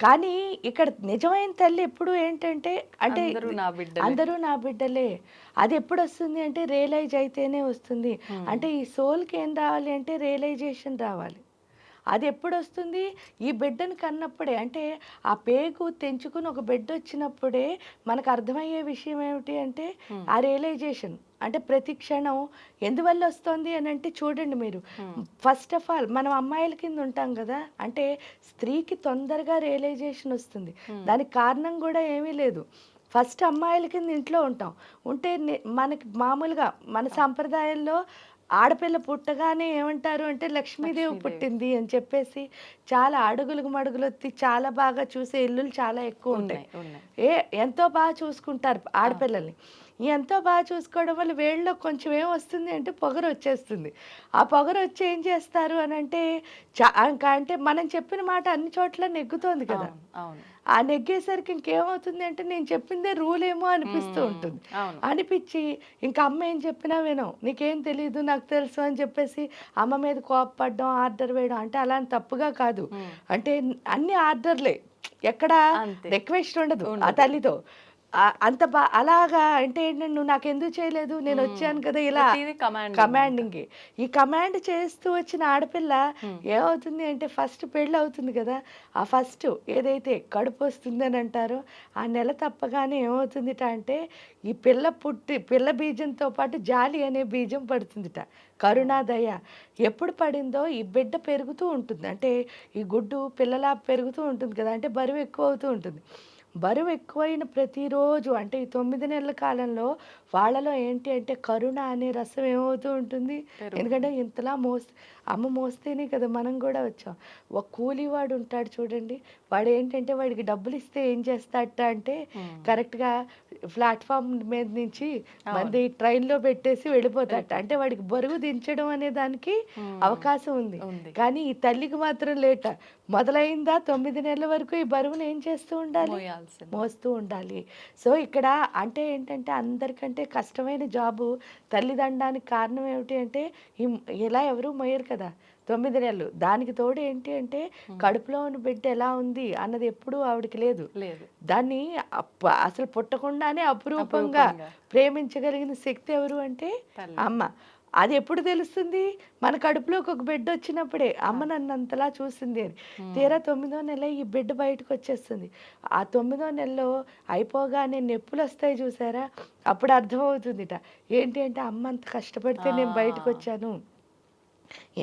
కానీ ఇక్కడ నిజమైన తల్లి ఎప్పుడు ఏంటంటే అంటే అందరూ నా బిడ్డలే. అది ఎప్పుడు వస్తుంది అంటే రియలైజ్ అయితేనే వస్తుంది. అంటే ఈ సోల్కి ఏం రావాలి అంటే రియలైజేషన్ రావాలి. అది ఎప్పుడు వస్తుంది, ఈ బిడ్డను కన్నప్పుడే. అంటే ఆ పేగు తెంచుకుని ఒక బిడ్డ వచ్చినప్పుడే మనకు అర్థమయ్యే విషయం ఏమిటి అంటే ఆ రియలైజేషన్. అంటే ప్రతి క్షణం ఎందువల్ల వస్తుంది అని అంటే చూడండి మీరు, ఫస్ట్ ఆఫ్ ఆల్ మనం అమ్మాయిల కింద ఉంటాం కదా. అంటే స్త్రీకి తొందరగా రియలైజేషన్ వస్తుంది. దానికి కారణం కూడా ఏమీ లేదు. ఫస్ట్ అమ్మాయిల కింద ఇంట్లో ఉంటే మనకి మామూలుగా మన సాంప్రదాయంలో ఆడపిల్ల పుట్టగానే ఏమంటారు అంటే లక్ష్మీదేవి పుట్టింది అని చెప్పేసి చాలా అడుగులకు మడుగులొత్తి చాలా బాగా చూసే ఇల్లులు చాలా ఎక్కువ ఉంటాయి. ఎంతో బాగా చూసుకుంటారు ఆడపిల్లల్ని. ఎంతో బాగా చూసుకోవడం వల్ల వేళ్ళలో కొంచెం ఏమొస్తుంది అంటే పొగరు వచ్చేస్తుంది. ఆ పొగరు వచ్చి ఏం చేస్తారు అని అంటే ఇంకా అంటే మనం చెప్పిన మాట అన్ని చోట్ల నెగ్గుతోంది కదా. ఆ నెగ్గేసరికి ఇంకేమవుతుంది అంటే నేను చెప్పిందే రూల్ ఏమో అనిపిస్తూ ఉంటుంది. అనిపించి ఇంకా అమ్మ ఏం చెప్పినా వినం, నీకేం తెలియదు నాకు తెలుసు అని చెప్పేసి అమ్మ మీద కోపపడడం, ఆర్డర్ వేయడం. అంటే అలాంటి తప్పుగా కాదు, అంటే అన్ని ఆర్డర్లే, ఎక్కడ రిక్వెస్ట్ ఉండదు ఆ తల్లితో. అంత అలాగా అంటే ఏంటంటే నువ్వు నాకు ఎందుకు చేయలేదు, నేను వచ్చాను కదా, ఇలా కమాండింగ్. ఈ కమాండ్ చేస్తూ వచ్చిన ఆడపిల్ల ఏమవుతుంది అంటే ఫస్ట్ పెళ్ళి అవుతుంది కదా, ఆ ఫస్ట్ ఏదైతే కడుపు వస్తుందని అంటారో ఆ నెల తప్పగానే ఏమవుతుందిట అంటే ఈ పిల్ల బీజంతో పాటు జాలి అనే బీజం పడుతుందిట. కరుణాదయ ఎప్పుడు పడిందో ఈ బిడ్డ పెరుగుతూ ఉంటుంది, అంటే ఈ గుడ్డు పిల్లలా పెరుగుతూ ఉంటుంది కదా, అంటే బరువు ఎక్కువ అవుతూ ఉంటుంది. బరువు ఎక్కువైన ప్రతిరోజు అంటే ఈ 9 నెలల కాలంలో వాళ్ళలో ఏంటి అంటే కరుణ అనే రసం ఏమవుతూ ఉంటుంది. ఎందుకంటే ఇంతలా అమ్మ మోస్తేనే కదా మనం కూడా వచ్చాం. ఒక కూలీవాడు ఉంటాడు చూడండి, వాడు ఏంటంటే వాడికి డబ్బులు ఇస్తే ఏం చేస్తాడట అంటే కరెక్ట్గా ప్లాట్ఫామ్ మీద నుంచి మంది ట్రైన్లో పెట్టేసి వెళ్ళిపోతాడట. అంటే వాడికి బరువు దించడం అనే దానికి అవకాశం ఉంది. కానీ ఈ తల్లికి మాత్రం లేట, మొదలైందా 9 నెలల వరకు ఈ బరువును ఏం చేస్తూ ఉండాలి, మోస్తూ ఉండాలి. సో ఇక్కడ అంటే ఏంటంటే అందరికంటే కష్టమైన జాబు తల్లిదండానికి కారణం ఏమిటి అంటే ఇలా ఎవరు మోయరు కదా 9 నెలలు. దానికి తోడు ఏంటి అంటే కడుపులో ఉన్న బిడ్డ ఎలా ఉంది అన్నది ఎప్పుడూ ఆవిడకి లేదు. దాన్ని అసలు పుట్టకుండానే అపురూపంగా ప్రేమించగలిగిన శక్తి ఎవరు అంటే అమ్మ. అది ఎప్పుడు తెలుస్తుంది, మన కడుపులోకి ఒక బిడ్డ వచ్చినప్పుడే అమ్మ నన్ను అంతలా చూసింది అని. తీరా 9వ నెల ఈ బిడ్డ బయటకు వచ్చేస్తుంది. ఆ 9వ నెలలో అయిపోగానే నొప్పులు వస్తాయి చూసారా, అప్పుడు అర్థమవుతుందిట ఏంటి అంటే అమ్మ అంత కష్టపడితే నేను బయటకు వచ్చాను,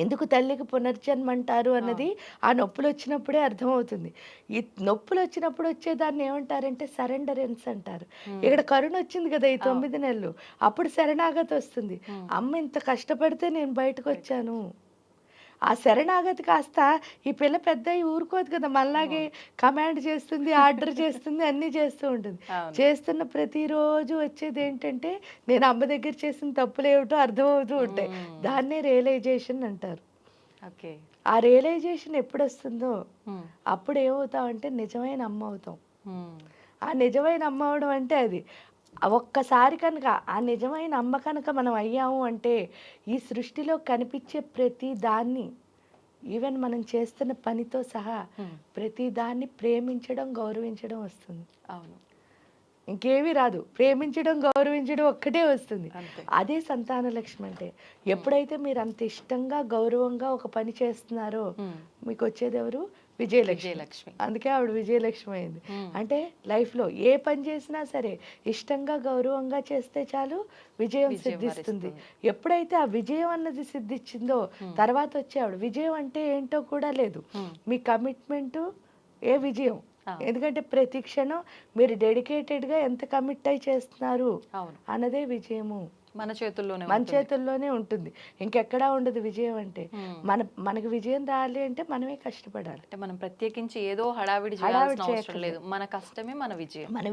ఎందుకు తల్లికి పునర్జన్మ అంటారు అన్నది ఆ నొప్పులు వచ్చినప్పుడే అర్థమవుతుంది. ఈ నొప్పులు వచ్చినప్పుడు వచ్చేదాన్ని ఏమంటారంటే సరెండరెన్స్ అంటారు. ఇక్కడ కరుణ వచ్చింది కదా ఈ 9 నెలలు, అప్పుడు శరణాగతి వస్తుంది. అమ్మ ఇంత కష్టపడితే నేను బయటకు వచ్చాను. ఆ శరణాగతి కాస్త ఈ పిల్ల పెద్ద ఊరుకోదు కదా, మళ్ళాగే కమాండ్ చేస్తుంది, ఆర్డర్ చేస్తుంది, అన్నీ చేస్తూ ఉంటుంది. చేస్తున్న ప్రతిరోజు వచ్చేది ఏంటంటే నేను అమ్మ దగ్గర చేసిన తప్పులేమిటో అర్థమవుతూ ఉంటాయి. దాన్నే రియలైజేషన్ అంటారు. ఆ రియలైజేషన్ ఎప్పుడు వస్తుందో అప్పుడు ఏమవుతామంటే నిజమైన అమ్మ అవుతాం. ఆ నిజమైన అమ్మ అవడం అంటే అది ఒక్కసారి కనుక ఆ నిజమైన అమ్మ కనుక మనం అయ్యాము అంటే ఈ సృష్టిలో కనిపించే ప్రతి దాన్ని, ఈవెన్ మనం చేస్తున్న పనితో సహా ప్రతి దాన్ని ప్రేమించడం, గౌరవించడం వస్తుంది. అవును, ఇంకేమీ రాదు, ప్రేమించడం, గౌరవించడం ఒక్కటే వస్తుంది. అదే సంతాన లక్ష్మి అంటే. ఎప్పుడైతే మీరు అంత ఇష్టంగా గౌరవంగా ఒక పని చేస్తున్నారో మీకు వచ్చేది ఎవరు, విజయలక్ష్మి. అందుకే ఆవిడ విజయలక్ష్మి అయింది. అంటే లైఫ్లో ఏ పని చేసినా సరే ఇష్టంగా గౌరవంగా చేస్తే చాలు విజయం సిద్ధిస్తుంది. ఎప్పుడైతే ఆ విజయం అన్నది సిద్ధించిందో తర్వాత వచ్చే ఆవిడ విజయం అంటే ఏంటో కూడా లేదు, మీ కమిట్మెంటు ఏ విజయం. ఎందుకంటే ప్రతి క్షణం మీరు డెడికేటెడ్గా ఎంత కమిట్ అయి చేస్తున్నారు అన్నదే విజయము. మన చేతుల్లోనే ఉంటుంది, ఇంకెక్కడా ఉండదు విజయం అంటే. మనకు విజయం రావాలి అంటే మనమే కష్టపడాలి. అంటే మనం ప్రత్యేకించి ఏదో హడావిడి చేయడం లేదు, మన కష్టమే మన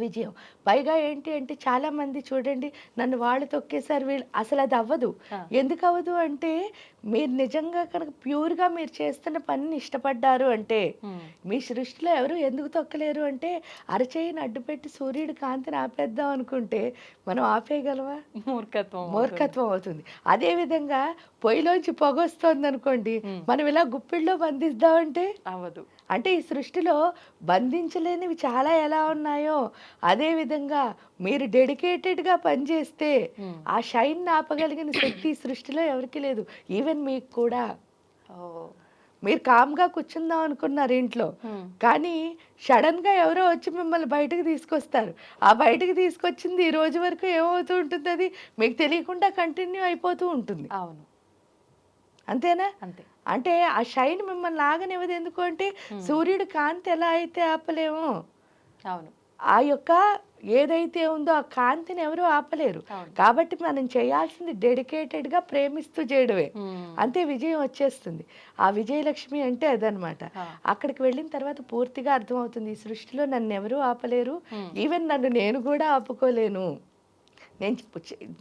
విజయం. పైగా ఏంటి అంటే చాలా మంది చూడండి నన్ను వాళ్ళు తొక్కేసారు వీళ్ళు, అసలు అది అవ్వదు. ఎందుకు అవ్వదు అంటే మీరు నిజంగా కనుక ప్యూర్గా మీరు చేస్తున్న పనిని ఇష్టపడ్డారు అంటే మీ సృష్టిలో ఎవరు ఎందుకు తొక్కలేరు అంటే అరచేయిని అడ్డుపెట్టి సూర్యుడి కాంతిని ఆపేద్దాం అనుకుంటే మనం ఆపేయగలవా? మూర్ఖత్వం అవుతుంది. అదే విధంగా పొయ్యిలోంచి పొగ వస్తుంది అనుకోండి, మనం ఇలా గుప్పిళ్ళలో బంధిద్దామంటే అవ్వదు. అంటే ఈ సృష్టిలో బంధించలేనివి చాలా ఎలా ఉన్నాయో అదే విధంగా మీరు డెడికేటెడ్గా పనిచేస్తే ఆ షైన్ ఆపగలిగిన శక్తి సృష్టిలో ఎవరికి లేదు, ఈవెన్ మీకు కూడా. మీరు కామ్గా కూర్చుందాం అనుకున్నారు ఇంట్లో, కానీ సడన్గా ఎవరో వచ్చి మిమ్మల్ని బయటకు తీసుకొస్తారు. ఆ బయటకు తీసుకొచ్చింది ఈ రోజు వరకు ఏమవుతూ ఉంటుంది, అది మీకు తెలియకుండా కంటిన్యూ అయిపోతూ ఉంటుంది. అవును, అంతేనా? అంతే. అంటే ఆ షైన్ మిమ్మల్ని ఆగనివ్వదు. ఎందుకు అంటే సూర్యుడు కాంతి ఎలా అయితే ఆపలేమో, అవును, ఆ యొక్క ఏదైతే ఉందో ఆ కాంతిని ఎవరు ఆపలేరు. కాబట్టి మనం చేయాల్సింది డెడికేటెడ్గా ప్రేమిస్తూ చేయడమే, అంతే విజయం వచ్చేస్తుంది. ఆ విజయలక్ష్మి అంటే అదనమాట. అక్కడికి వెళ్ళిన తర్వాత పూర్తిగా అర్థమవుతుంది, ఈ సృష్టిలో నన్ను ఎవరూ ఆపలేరు, ఈవెన్ నేను కూడా ఆపుకోలేను.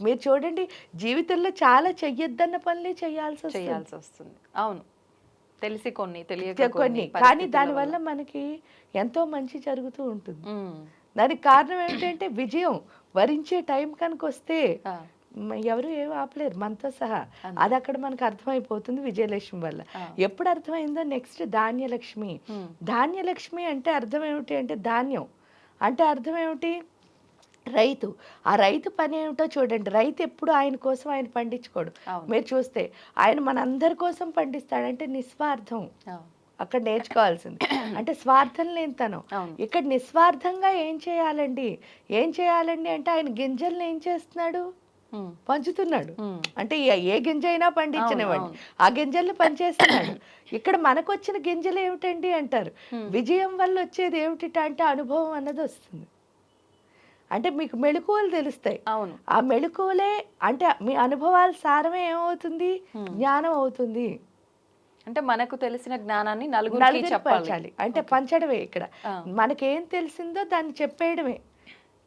మీరు చూడండి, జీవితంలో చాలా చెయ్యొద్దన్న పనులే చేయాల్సి వస్తుంది. అవును, తెలిసి కొన్ని, తెలియక కొన్ని, కానీ దానివల్ల మనకి ఎంతో మంచి జరుగుతూ ఉంటుంది. దానికి కారణం ఏంటంటే విజయం వరించే టైం కనుక వస్తే ఎవరు ఏం ఆపలేరు మనతో సహా. అది అక్కడ మనకు అర్థమైపోతుంది విజయలక్ష్మి వల్ల. ఎప్పుడు అర్థమైందో నెక్స్ట్ ధాన్యలక్ష్మి. ధాన్యలక్ష్మి అంటే అర్థం ఏమిటి అంటే ధాన్యం అంటే అర్థం ఏమిటి, రైతు. ఆ రైతు పని ఏమిటో చూడండి. రైతు ఎప్పుడు ఆయన కోసం ఆయన పండించుకోడు. మీరు చూస్తే ఆయన మనందరి కోసం పండిస్తాడంటే నిస్వార్థం. అక్కడ నేర్చుకోవాల్సింది అంటే స్వార్థం లేనితనం. ఇక్కడ నిస్వార్థంగా ఏం చేయాలండి అంటే ఆయన గింజల్ని ఏం చేస్తున్నాడు, పంచుతున్నాడు. అంటే ఏ గింజ అయినా పండించనివ్వండి, ఆ గింజల్ని పనిచేస్తున్నాడు. ఇక్కడ మనకు వచ్చిన గింజలు ఏమిటండి అంటారు, విజయం వల్ల వచ్చేది ఏమిటి అంటే అనుభవం అన్నది వస్తుంది. అంటే మీకు మెళకువలు తెలుస్తాయి. అవును, ఆ మెళకువలే అంటే మీ అనుభవాల సారమే ఏమవుతుంది, జ్ఞానం అవుతుంది. అంటే మనకు తెలిసిన జ్ఞానాన్ని నలుగురికి చెప్పాలి. అంటే పంచడమే. ఇక్కడ మనకేం తెలిసిందో దాన్ని చెప్పేయడమే.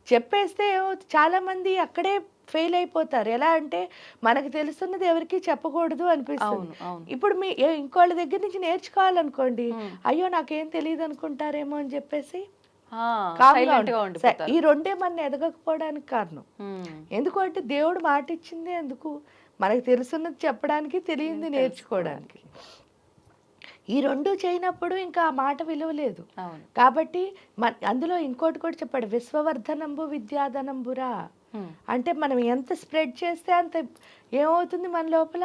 చెప్పేస్తే చాలా మంది అక్కడే ఫెయిల్ అయిపోతారు. ఎలా అంటే మనకు తెలుస్తున్నది ఎవరికి చెప్పకూడదు అనిపిస్తుంది. ఇప్పుడు మీ ఇంకోళ్ళ దగ్గర నుంచి నేర్చుకోవాలనుకోండి, అయ్యో నాకేం తెలియదు అనుకుంటారేమో అని చెప్పేసి ఈ రెండే మన ఎదగకపోవడానికి కారణం. ఎందుకంటే దేవుడు మాట ఇచ్చింది ఎందుకు, మనకు తెలుసున్నది చెప్పడానికి, తెలియంది నేర్చుకోవడానికి. ఈ రెండు చేయనప్పుడు ఇంకా ఆ మాట విలువ లేదు. కాబట్టి అందులో ఇంకోటి కూడా చెప్పాడు, విశ్వవర్ధనంబు విద్యాధనంబురా. అంటే మనం ఎంత స్ప్రెడ్ చేస్తే అంత ఏమవుతుంది, మన లోపల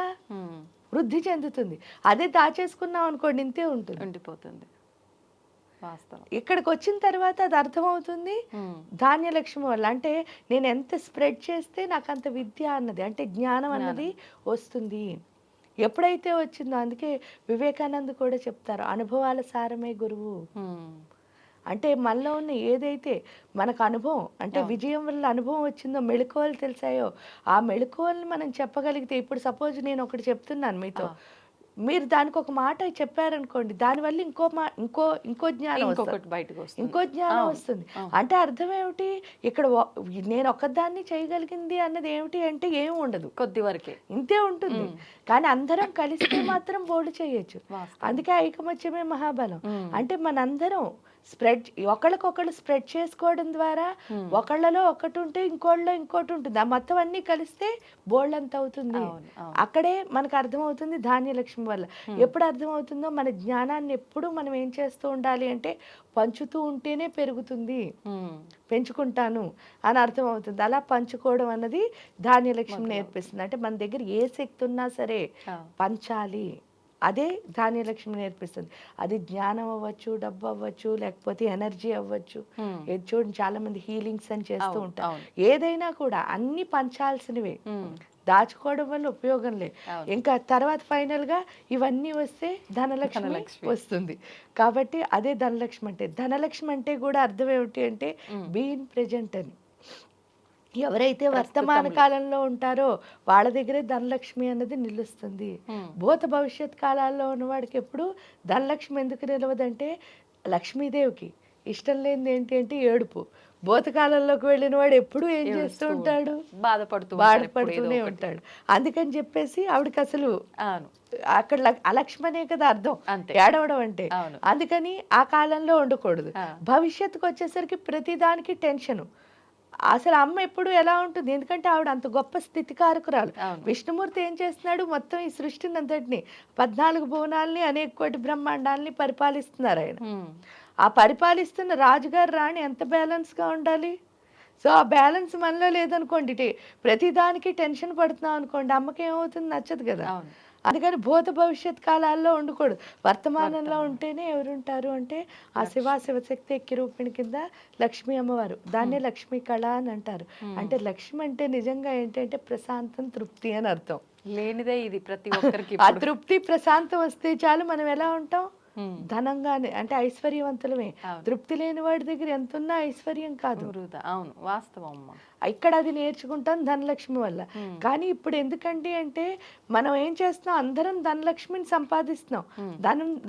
వృద్ధి చెందుతుంది. అదే దాచేసుకున్నాం అనుకోండి, ఇంతే ఉండిపోతుంది. ఇక్కడికి వచ్చిన తర్వాత అది అర్థమవుతుంది ధాన్యలక్ష్మి వల్ల. అంటే నేను ఎంత స్ప్రెడ్ చేస్తే నాకు అంత విద్య అన్నది అంటే జ్ఞానం అన్నది వస్తుంది. ఎప్పుడైతే వచ్చిందో, అందుకే వివేకానంద కూడా చెప్తారు, అనుభవాల సారమే గురువు. అంటే మనలో ఉన్న ఏదైతే మనకు అనుభవం అంటే విజయం వల్ల అనుభవం వచ్చిందో, మెళకువలు తెలిసాయో, ఆ మెళకువల్ని మనం చెప్పగలిగితే, ఇప్పుడు సపోజ్ నేను ఒకటి చెప్తున్నాను మీతో, మీరు దానికి ఒక మాట చెప్పారనుకోండి, దానివల్ల ఇంకో జ్ఞానం ఇంకో జ్ఞానం వస్తుంది. అంటే అర్థం ఏమిటి, ఇక్కడ నేను ఒక్కదాన్ని చేయగలిగింది అన్నది ఏమిటి అంటే ఏమి ఉండదు, కొద్ది వరకే ఇంతే ఉంటుంది. కానీ అందరం కలిస్తే మాత్రం బోర్డు చేయొచ్చు. అందుకే ఐకమత్యమే మహాబలం. అంటే మనందరం ఒకళ్ళకొకళ్ళు స్ప్రెడ్ చేసుకోవడం ద్వారా ఒకళ్ళలో ఒకటి ఉంటే ఇంకోళ్ళలో ఇంకోటి ఉంటుంది, ఆ మొత్తం అన్ని కలిస్తే బోల్డ్ అంత అవుతుంది. అక్కడే మనకు అర్థమవుతుంది ధాన్యలక్ష్మి వల్ల. ఎప్పుడు అర్థమవుతుందో, మన జ్ఞానాన్ని ఎప్పుడు మనం ఏం చేస్తూ ఉండాలి అంటే పంచుతూ ఉంటేనే పెరుగుతుంది, పెంచుకుంటాను అని అర్థమవుతుంది. అలా పంచుకోవడం అన్నది ధాన్యలక్ష్మి నేర్పిస్తుంది. అంటే మన దగ్గర ఏ శక్తి ఉన్నా సరే పంచాలి, అదే ధాన్యలక్ష్మి నేర్పిస్తుంది. అది జ్ఞానం అవ్వచ్చు, డబ్బు అవ్వచ్చు, లేకపోతే ఎనర్జీ అవ్వచ్చు. చూడండి, చాలా మంది హీలింగ్స్ అని చేస్తూ ఉంటారు. ఏదైనా కూడా అన్ని పంచాల్సినవే, దాచుకోవడం వల్ల ఉపయోగం లేదు. ఇంకా తర్వాత ఫైనల్ గా ఇవన్నీ వస్తే ధనలక్ష్మి వస్తుంది. కాబట్టి అదే ధనలక్ష్మి అంటే. ధనలక్ష్మి అంటే కూడా అర్థం ఏమిటి అంటే బీయింగ్ ప్రెజెంట్ అని. ఎవరైతే వర్తమాన కాలంలో ఉంటారో వాళ్ళ దగ్గరే ధనలక్ష్మి అన్నది నిలుస్తుంది. భూత భవిష్యత్ కాలాల్లో ఉన్నవాడికి ఎప్పుడు ధనలక్ష్మి ఎందుకు నిలవదంటే, లక్ష్మీదేవికి ఇష్టం లేనిది ఏంటి అంటే ఏడుపు. భూతకాలంలోకి వెళ్ళిన వాడు ఎప్పుడు ఏం చేస్తూ ఉంటాడు, బాధపడుతూనే ఉంటాడు. అందుకని చెప్పేసి ఆవిడకి అసలు అక్కడ అలక్ష్మనే కదా అర్థం, ఏడవడం అంటే. అందుకని ఆ కాలంలో ఉండకూడదు. భవిష్యత్తుకు వచ్చేసరికి ప్రతిదానికి టెన్షను. అసలు అమ్మ ఎప్పుడు ఎలా ఉంటుంది, ఎందుకంటే ఆవిడ అంత గొప్ప స్థితికారకురాలు. విష్ణుమూర్తి ఏం చేస్తున్నాడు, మొత్తం ఈ సృష్టిని అంతటిని 14 భువనాల్ని అనేక కోటి బ్రహ్మాండాల్ని పరిపాలిస్తున్నారు ఆయన. ఆ పరిపాలిస్తున్న రాజుగారు రాణి ఎంత బ్యాలెన్స్గా ఉండాలి. సో ఆ బ్యాలెన్స్ మనలో లేదనుకోండి, ప్రతిదానికి టెన్షన్ పడుతున్నాం అనుకోండి, అమ్మకి ఏమవుతుంది, నచ్చదు కదా. అందుకని భూత భవిష్యత్ కాలాల్లో ఉండకూడదు, వర్తమానంలో ఉంటేనే ఎవరుంటారు అంటే ఆ శివశక్తి ఎక్కి రూపిణి కింద లక్ష్మీ అమ్మవారు. దాన్నే లక్ష్మీ కళ అని అంటారు. అంటే లక్ష్మి అంటే నిజంగా ఏంటంటే ప్రశాంతం, తృప్తి అని అర్థం. లేనిదే ఇది ప్రతి ఒక్కరికి. ఆ తృప్తి ప్రశాంతం వస్తే చాలు మనం ఎలా ఉంటాం, ధనంగానే అంటే ఐశ్వర్యవంతులమే. అవును. తృప్తి లేని వాడి దగ్గర ఎంత ఉన్నా ఐశ్వర్యం కాదు. వృధా. అవును, వాస్తవం అమ్మ. ఇక్కడ అది నేర్చుకుంటాం ధనలక్ష్మి వల్ల. కానీ ఇప్పుడు ఎందుకండి అంటే మనం ఏం చేస్తున్నాం, అందరం ధనలక్ష్మిని సంపాదిస్తున్నాం.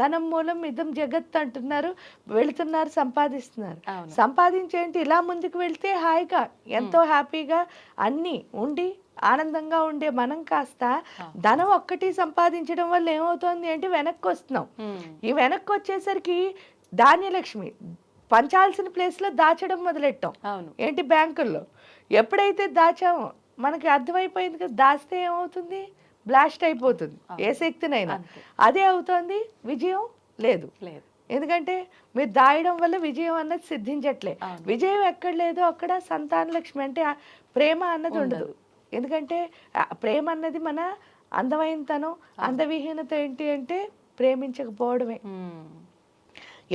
ధనం మూలం ఇదం జగత్ అంటున్నారు, వెళుతున్నారు, సంపాదిస్తున్నారు. అవును. సంపాదించేంటి ఇలా ముందుకు వెళ్తే హాయిగా ఎంతో హ్యాపీగా అన్నీ ఉండి ఆనందంగా ఉండే మనం కాస్త ధనం ఒక్కటి సంపాదించడం వల్ల ఏమవుతోంది అంటే వెనక్కి వస్తున్నాం. ఈ వెనక్కి వచ్చేసరికి ధాన్యలక్ష్మి పంచాల్సిన ప్లేస్లో దాచడం మొదలెట్టాం. అవును. ఏంటి బ్యాంకుల్లో ఎప్పుడైతే దాచామో మనకి అర్థమైపోయింది కదా, దాస్తే ఏమవుతుంది, బ్లాస్ట్ అయిపోతుంది ఏ శక్తినైనా. అదే అవుతోంది, విజయం లేదు. ఎందుకంటే మీరు దాయడం వల్ల విజయం అన్నది సిద్ధించట్లే. విజయం ఎక్కడ లేదో అక్కడ సంతాన లక్ష్మి అంటే ప్రేమ అన్నది ఉండదు. ఎందుకంటే ప్రేమ అన్నది మన అందమైనతనం, అందవిహీనత ఏంటి అంటే ప్రేమించకపోవడమే.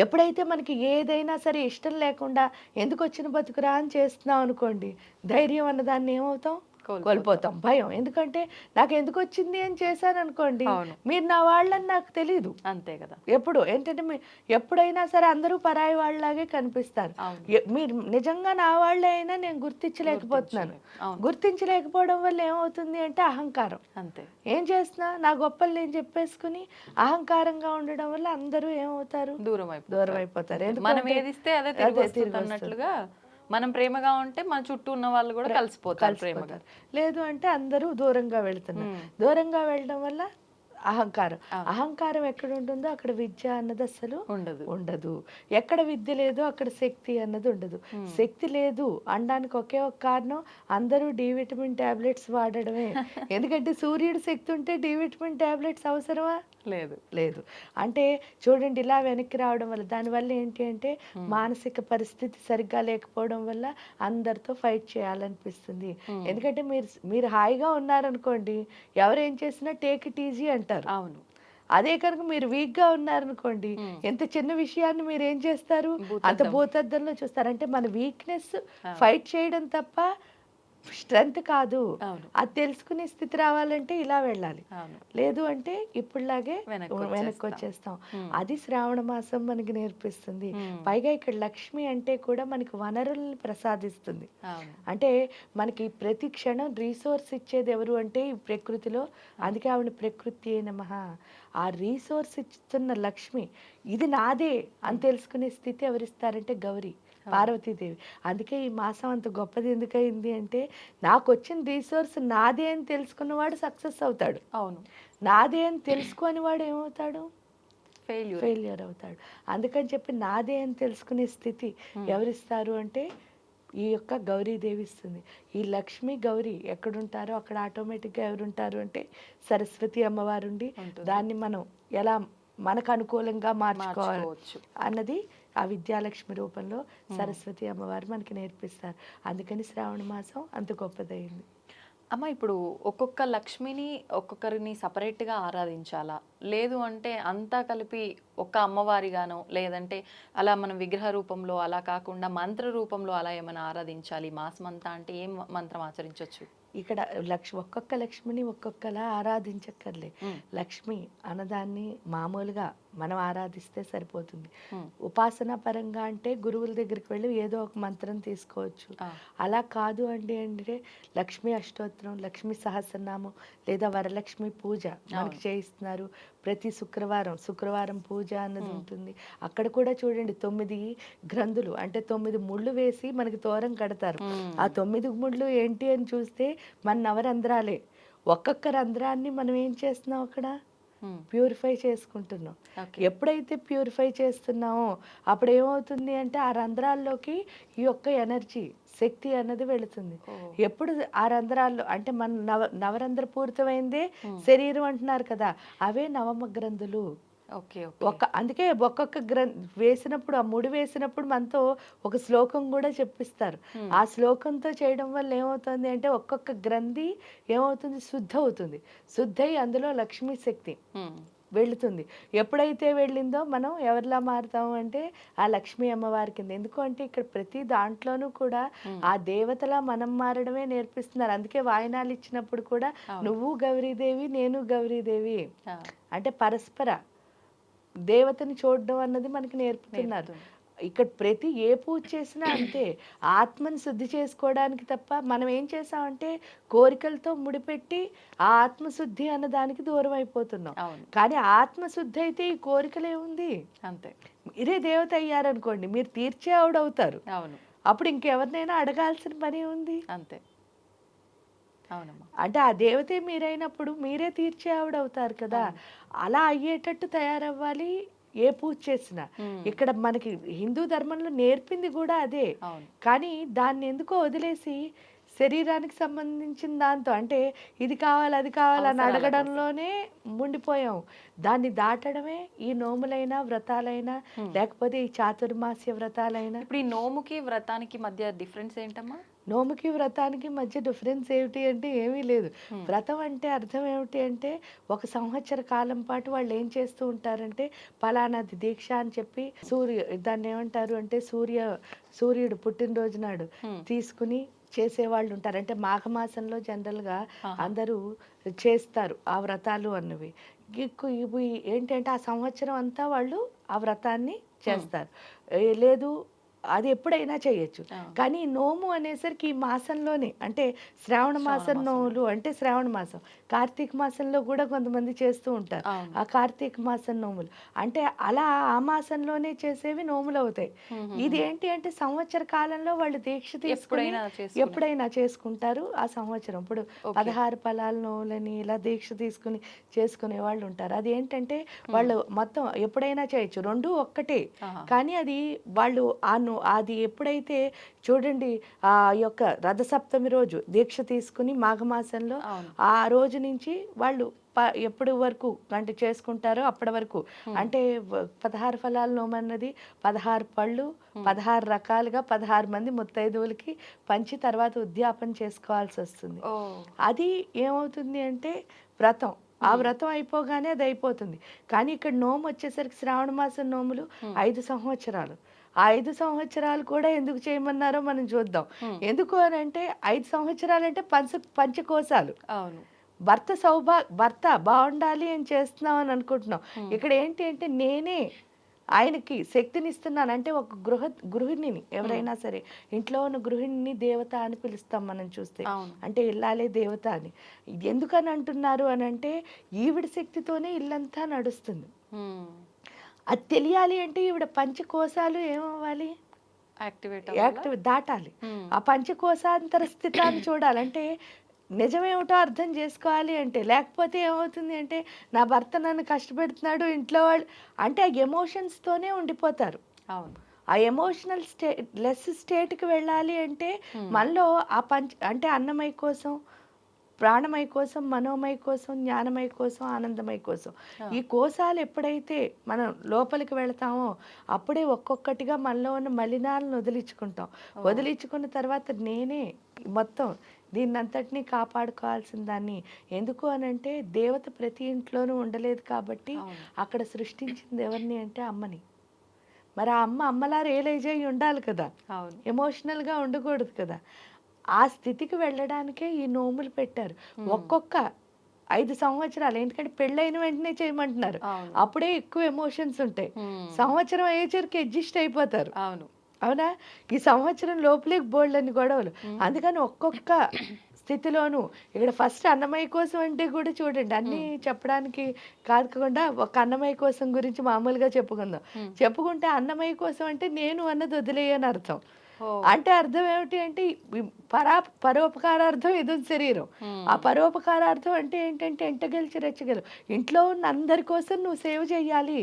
ఎప్పుడైతే మనకి ఏదైనా సరే ఇష్టం లేకుండా ఎందుకు వచ్చిన బతుకురా అని చేస్తున్నాం అనుకోండి, ధైర్యం అన్నదాన్ని ఏమవుతాం, కోల్పోతాం. భయం, ఎందుకంటే నాకు ఎందుకు వచ్చింది అని చేశాను అనుకోండి, మీరు నా వాళ్ళని నాకు తెలీదు. అంతే కదా. ఎప్పుడు ఏంటంటే ఎప్పుడైనా సరే అందరూ పరాయి వాళ్ళలాగే కనిపిస్తారు. మీరు నిజంగా నా వాళ్ళే అయినా నేను గుర్తించలేకపోతున్నాను. గుర్తించలేకపోవడం వల్ల ఏమవుతుంది అంటే అహంకారం. అంతే. ఏం చేస్తున్నా నా గొప్పలు నేను చెప్పేసుకుని అహంకారంగా ఉండడం వల్ల అందరూ ఏమవుతారు, దూరం అయిపోతారు. మనం ఏదిస్తే అదే తిరిగి అన్నట్లుగా మనం ప్రేమగా ఉంటే మన చుట్టూ ఉన్న వాళ్ళు కూడా కలిసిపోతారు ప్రేమగా. లేదు అంటే అందరూ దూరంగా వెళ్తున్నారు. దూరంగా వెళ్ళడం వల్ల అహంకారం ఎక్కడ ఉంటుందో అక్కడ విద్య అన్నది అసలు ఉండదు. ఎక్కడ విద్య లేదో అక్కడ శక్తి అన్నది ఉండదు. శక్తి లేదు అనడానికి ఒకే ఒక కారణం, అందరూ డి విటమిన్ టాబ్లెట్స్ వాడడమే. ఎందుకంటే సూర్యుడు శక్తి ఉంటే డి విటమిన్ టాబ్లెట్స్ అవసరమా, లేదు. అంటే చూడండి, ఇలా వెనక్కి రావడం వల్ల దానివల్ల ఏంటి అంటే మానసిక పరిస్థితి సరిగ్గా లేకపోవడం వల్ల అందరితో ఫైట్ చేయాలనిపిస్తుంది. ఎందుకంటే మీరు హాయిగా ఉన్నారనుకోండి, ఎవరేం చేసినా టేక్ ఇట్ ఈజీ అంటారు. అవును. అదే కనుక మీరు వీక్ గా ఉన్నారనుకోండి, ఎంత చిన్న విషయాన్ని మీరు ఏం చేస్తారు, అంత భూతద్దంలో చూస్తారు. అంటే మన వీక్నెస్ ఫైట్ చేయడం తప్ప స్ట్రెంగ్త్ కాదు. అది తెలుసుకునే స్థితి రావాలంటే ఇలా వెళ్ళాలి. లేదు అంటే ఇప్పుడులాగే వెనక్కి వచ్చేస్తాం. అది శ్రావణ మాసం మనకి నేర్పిస్తుంది. పైగా ఇక్కడ లక్ష్మి అంటే కూడా మనకి వనరుల్ని ప్రసాదిస్తుంది. అంటే మనకి ప్రతి క్షణం రీసోర్స్ ఇచ్చేది ఎవరు అంటే ఈ ప్రకృతిలో. అందుకే ఆవిడ ప్రకృతి నమః. ఆ రీసోర్స్ ఇస్తున్న లక్ష్మి ఇది నాదే అని తెలుసుకునే స్థితి ఎవరిస్తారంటే గౌరీ, పార్వతీదేవి. అందుకే ఈ మాసం అంత గొప్పది ఎందుకయింది అంటే నాకు వచ్చిన రీసోర్స్ నాదే అని తెలుసుకున్నవాడు సక్సెస్ అవుతాడు. అవును. నాదే అని తెలుసుకొని వాడు ఏమవుతాడు, ఫెయిల్యూర్ అవుతాడు. అందుకని చెప్పి నాదే అని తెలుసుకునే స్థితి ఎవరిస్తారు అంటే ఈ యొక్క గౌరీదేవి ఇస్తుంది. ఈ లక్ష్మి గౌరీ ఎక్కడుంటారో అక్కడ ఆటోమేటిక్గా ఎవరుంటారు అంటే సరస్వతి అమ్మవారు ఉండి దాన్ని మనం ఎలా మనకు అనుకూలంగా మార్చుకోవచ్చు అన్నది ఆ విద్యాలక్ష్మి రూపంలో సరస్వతి అమ్మవారు మనకి నేర్పిస్తారు. అందుకని శ్రావణ మాసం అంత గొప్పదైంది. అమ్మ, ఇప్పుడు ఒక్కొక్క లక్ష్మిని ఒక్కొక్కరిని సపరేట్గా ఆరాధించాలా, లేదు అంటే అంతా కలిపి ఒక్క అమ్మవారిగానో, లేదంటే అలా మనం విగ్రహ రూపంలో అలా కాకుండా మంత్ర రూపంలో అలా ఏమైనా ఆరాధించాలి మాసం అంతా అంటే ఏం మంత్రం ఆచరించవచ్చు? ఇక్కడ ఒక్కొక్క లక్ష్మిని ఒక్కొక్కలా ఆరాధించక్కర్లే. లక్ష్మి అన్నదాన్ని మామూలుగా మనం ఆరాధిస్తే సరిపోతుంది. ఉపాసనా పరంగా అంటే గురువుల దగ్గరికి వెళ్ళి ఏదో ఒక మంత్రం తీసుకోవచ్చు. అలా కాదు అంటే లక్ష్మీ అష్టోత్తరం, లక్ష్మీ సహస్రనామం లేదా వరలక్ష్మి పూజ మనకి చేయిస్తున్నారు. ప్రతి శుక్రవారం పూజ అన్నది ఉంటుంది. అక్కడ కూడా చూడండి 9 గ్రంథులు అంటే 9 ముళ్ళు వేసి మనకి తోరం కడతారు. ఆ 9 ముళ్ళు ఏంటి అని చూస్తే మన నవరంధ్రాలే. ఒక్కొక్క రంధ్రాన్ని మనం ఏం చేస్తున్నాం అక్కడ ప్యూరిఫై చేసుకుంటున్నాం. ఎప్పుడైతే ప్యూరిఫై చేస్తున్నామో అప్పుడు ఏమవుతుంది అంటే ఆ రంధ్రాల్లోకి ఈ యొక్క ఎనర్జీ శక్తి అన్నది వెళుతుంది. ఎప్పుడు ఆ రంధ్రాల్లో అంటే మన నవరంధ్ర పూరితమైందే శరీరం అంటున్నారు కదా, అవే నవమ గ్రంథులు. అందుకే ఒక్కొక్క వేసినప్పుడు ఆ ముడి వేసినప్పుడు మనతో ఒక శ్లోకం కూడా చెప్పిస్తారు. ఆ శ్లోకంతో చేయడం వల్ల ఏమవుతుంది అంటే ఒక్కొక్క గ్రంథి ఏమవుతుంది, శుద్ధ అవుతుంది. శుద్ధి అందులో లక్ష్మీ శక్తి వెళుతుంది. ఎప్పుడైతే వెళ్ళిందో మనం ఎవరిలా మారుతాము అంటే ఆ లక్ష్మీ అమ్మవారి కింద. ఎందుకు అంటే ఇక్కడ ప్రతి దాంట్లోనూ కూడా ఆ దేవతలా మనం మారడమే నేర్పిస్తున్నారు. అందుకే వాయినాలు ఇచ్చినప్పుడు కూడా నువ్వు గౌరీదేవి నేను గౌరీదేవి అంటే పరస్పర దేవతని చూడడం అన్నది మనకి నేర్పుతున్నారు. ఇక్కడ ప్రతి ఏ పూజ చేసినా అంతే, ఆత్మని శుద్ధి చేసుకోవడానికి తప్ప మనం ఏం చేసామంటే కోరికలతో ముడిపెట్టి ఆ ఆత్మశుద్ధి అన్న దానికి దూరం అయిపోతున్నాం. అవును. కానీ ఆత్మశుద్ధి అయితే ఈ కోరికలే ఉంది. అంతే. మీరే దేవత అయ్యారనుకోండి, మీరు తీర్చే ఆవిడవుతారు. అవును. అప్పుడు ఇంకెవరినైనా అడగాల్సిన పని ఉంది. అంతే. అవునమ్మా. అంటే ఆ దేవతే మీరైనప్పుడు మీరే తీర్చే ఆవిడవుతారు కదా. అలా అయ్యేటట్టు తయారవ్వాలి ఏ పూజ చేసినా. ఇక్కడ మనకి హిందూ ధర్మంలో నేర్పింది కూడా అదే. అవును. కానీ దాన్ని ఎందుకో వదిలేసి శరీరానికి సంబంధించిన దాంతో, అంటే ఇది కావాలి అది కావాలి అని అవసరాల అడగడంలోనే ఉండిపోయాం. దాన్ని దాటడమే ఈ నోములైనా వ్రతాలైనా లేకపోతే ఈ చాతుర్మాస్య వ్రతాలైనా. ఇప్పుడు ఈ నోముకి వ్రతానికి మధ్య డిఫరెన్స్ ఏంటమ్మా? నోముకి వ్రతానికి మధ్య డిఫరెన్స్ ఏమిటి అంటే ఏమీ లేదు. వ్రతం అంటే అర్థం ఏమిటి అంటే ఒక సంవత్సర కాలం పాటు వాళ్ళు ఏం చేస్తూ ఉంటారంటే పలానాది దీక్ష అని చెప్పి దాన్ని ఏమంటారు అంటే సూర్యుడు పుట్టినరోజు నాడు తీసుకుని చేసేవాళ్ళు ఉంటారు. అంటే మాఘమాసంలో జనరల్గా అందరూ చేస్తారు ఆ వ్రతాలు అన్నవి. ఇవి ఏంటంటే ఆ సంవత్సరం అంతా వాళ్ళు ఆ వ్రతాన్ని చేస్తారు. లేదు అది ఎప్పుడైనా చేయొచ్చు. కానీ నోము అనేసరికి ఈ మాసంలోనే, అంటే శ్రావణ మాసం నోములు అంటే శ్రావణ మాసం, కార్తీక మాసంలో కూడా కొంతమంది చేస్తూ ఉంటారు ఆ కార్తీక మాసం నోములు. అంటే అలా ఆ మాసంలోనే చేసేవి నోములు అవుతాయి. ఇది ఏంటి అంటే సంవత్సర కాలంలో వాళ్ళు దీక్ష తీసుకుని ఎప్పుడైనా చేసుకుంటారు ఆ సంవత్సరం. ఇప్పుడు 16 ఫలాల నోములని ఇలా దీక్ష తీసుకుని చేసుకునే వాళ్ళు ఉంటారు. అది ఏంటంటే వాళ్ళు మొత్తం ఎప్పుడైనా చేయొచ్చు, రెండు ఒక్కటే. కానీ అది వాళ్ళు అది ఎప్పుడైతే చూడండి ఆ యొక్క రథసప్తమి రోజు దీక్ష తీసుకుని మాఘమాసంలో ఆ రోజు నుంచి వాళ్ళు ఎప్పటి వరకు అంటే చేసుకుంటారో అప్పటి వరకు, అంటే 16 ఫలాల నోమన్నది 16 పళ్ళు 16 రకాలుగా 16 మంది ముత్తైదువులకి పంచి తర్వాత ఉద్యాపన చేసుకోవాల్సి వస్తుంది. అది ఏమవుతుంది అంటే వ్రతం, ఆ వ్రతం అయిపోగానే అది అయిపోతుంది. కానీ ఇక్కడ నోము వచ్చేసరికి శ్రావణ మాసం నోములు 5 సంవత్సరాలు. ఆ 5 సంవత్సరాలు కూడా ఎందుకు చేయమన్నారో మనం చూద్దాం. ఎందుకు అని అంటే 5 సంవత్సరాలు అంటే పంచకోశాలు. అవును. భర్త బాగుండాలి అని చేస్తున్నాం అని అనుకుంటున్నాం. ఇక్కడ ఏంటి అంటే నేనే ఆయనకి శక్తినిస్తున్నాను. అంటే ఒక గృహిణిని ఎవరైనా సరే ఇంట్లో ఉన్న గృహిణిని దేవత అని పిలుస్తాం మనం చూస్తే. అంటే ఇల్లాలే దేవత అని. ఎందుకని అంటున్నారు అని అంటే ఈవిడ శక్తితోనే ఇల్లంతా నడుస్తుంది. అది తెలియాలి అంటే ఈవిడ పంచకోశాలు ఏమవ్వాలి, యాక్టివేట్ దాటాలి. ఆ పంచకోశాంతర స్థితాన్ని చూడాలంటే నిజమేమిటో అర్థం చేసుకోవాలి. అంటే లేకపోతే ఏమవుతుంది అంటే నా భర్త నన్ను కష్టపెడుతున్నాడు ఇంట్లో వాళ్ళు అంటే ఆ ఎమోషన్స్తోనే ఉండిపోతారు. అవును. ఆ ఎమోషనల్ లెస్ స్టేట్కి వెళ్ళాలి అంటే మనలో ఆ అంటే అన్నమయ కోసం, ప్రాణమయ కోసం, మనోమయ కోసం, జ్ఞానమయ కోసం, ఆనందమయ కోసం, ఈ కోశాలు ఎప్పుడైతే మనం లోపలికి వెళతామో అప్పుడే ఒక్కొక్కటిగా మనలో ఉన్న మలినాలను వదిలించుకుంటాం. వదిలించుకున్న తర్వాత నేనే మొత్తం దీన్నంతటినీ కాపాడుకోవాల్సిన దాన్ని. ఎందుకు అనంటే దేవత ప్రతి ఇంట్లోనూ ఉండలేదు కాబట్టి అక్కడ సృష్టించింది ఎవరిని అంటే అమ్మని. మరి ఆ అమ్మలా రియలైజ్ అయ్యి ఉండాలి కదా, ఎమోషనల్గా ఉండకూడదు కదా. ఆ స్థితికి వెళ్ళడానికే ఈ నోములు పెట్టారు. ఒక్కొక్క 5 సంవత్సరాలు, ఎందుకంటే పెళ్ళైన వెంటనే చేయమంటున్నారు, అప్పుడే ఎక్కువ ఎమోషన్స్ ఉంటాయి. సంవత్సరం అయ్యేసరికి అడ్జస్ట్ అయిపోతారు. అవునా, ఈ సంవత్సరం లోపలే బోల్డ్ అని గొడవలు. అందుకని ఒక్కొక్క స్థితిలోనూ ఇక్కడ ఫస్ట్ అన్నమయ్య కోసం అంటే కూడా చూడండి, అన్నీ చెప్పడానికి కాకుండా ఒక అన్నమయ్య కోసం గురించి మామూలుగా చెప్పుకుంటే అన్నమయ్య కోసం అంటే నేను అన్నది వదిలేయని అర్థం. అంటే అర్థం ఏమిటి అంటే పరోపకారార్థం ఇది శరీరం. ఆ పరోపకారార్థం అంటే ఏంటంటే ఎంటగెలిచి రెచ్చగలు, ఇంట్లో ఉన్న అందరి కోసం నువ్వు సేవ చెయ్యాలి.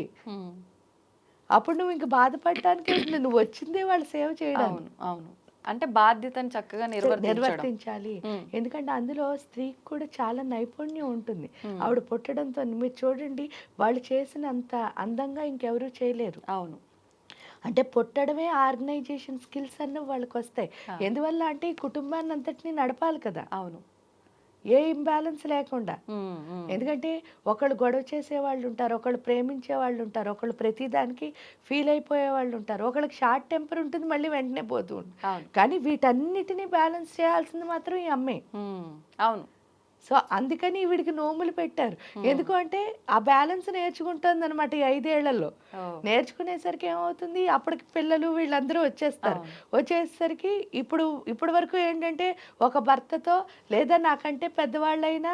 అప్పుడు నువ్వు ఇంక బాధపడటానికి నువ్వు వచ్చిందే వాళ్ళు సేవ చేయడానికి. అవును, అంటే బాధ్యతను చక్కగా నిర్వర్తించాలి. ఎందుకంటే అందులో స్త్రీకి కూడా చాలా నైపుణ్యం ఉంటుంది. ఆవిడ పుట్టడంతో మీరు చూడండి, వాళ్ళు చేసినంత అందంగా ఇంకెవరూ చేయలేరు. అవును, అంటే పుట్టడమే ఆర్గనైజేషన్ స్కిల్స్ అన్న వాళ్ళకి వస్తాయి. ఎందువల్ల అంటే ఈ కుటుంబాన్ని అంతటినీ నడపాలి కదా. అవును, ఏ ఇంబ్యాలెన్స్ లేకుండా. ఎందుకంటే ఒకళ్ళు గొడవ చేసే వాళ్ళు ఉంటారు, ఒకళ్ళు ప్రేమించే వాళ్ళు ఉంటారు, ఒకళ్ళు ప్రతిదానికి ఫీల్ అయిపోయే వాళ్ళు ఉంటారు, ఒకళ్ళకి షార్ట్ టెంపర్ ఉంటుంది, మళ్ళీ వెంటనే పోతూ ఉంటుంది. కానీ వీటన్నిటినీ బ్యాలెన్స్ చేయాల్సింది మాత్రం ఈ అమ్మే. అవును, సో అందుకని వీడికి నోములు పెట్టారు. ఎందుకు అంటే ఆ బ్యాలెన్స్ నేర్చుకుంటుంది అనమాట ఈ 5 ఏళ్లలో. ఓ. నేర్చుకునేసరికి ఏమవుతుంది, అప్పటికి పిల్లలు వీళ్ళందరూ వచ్చేస్తారు. వచ్చేసరికి ఇప్పుడు వరకు ఏంటంటే ఒక భర్తతో లేదా నాకంటే పెద్దవాళ్ళైనా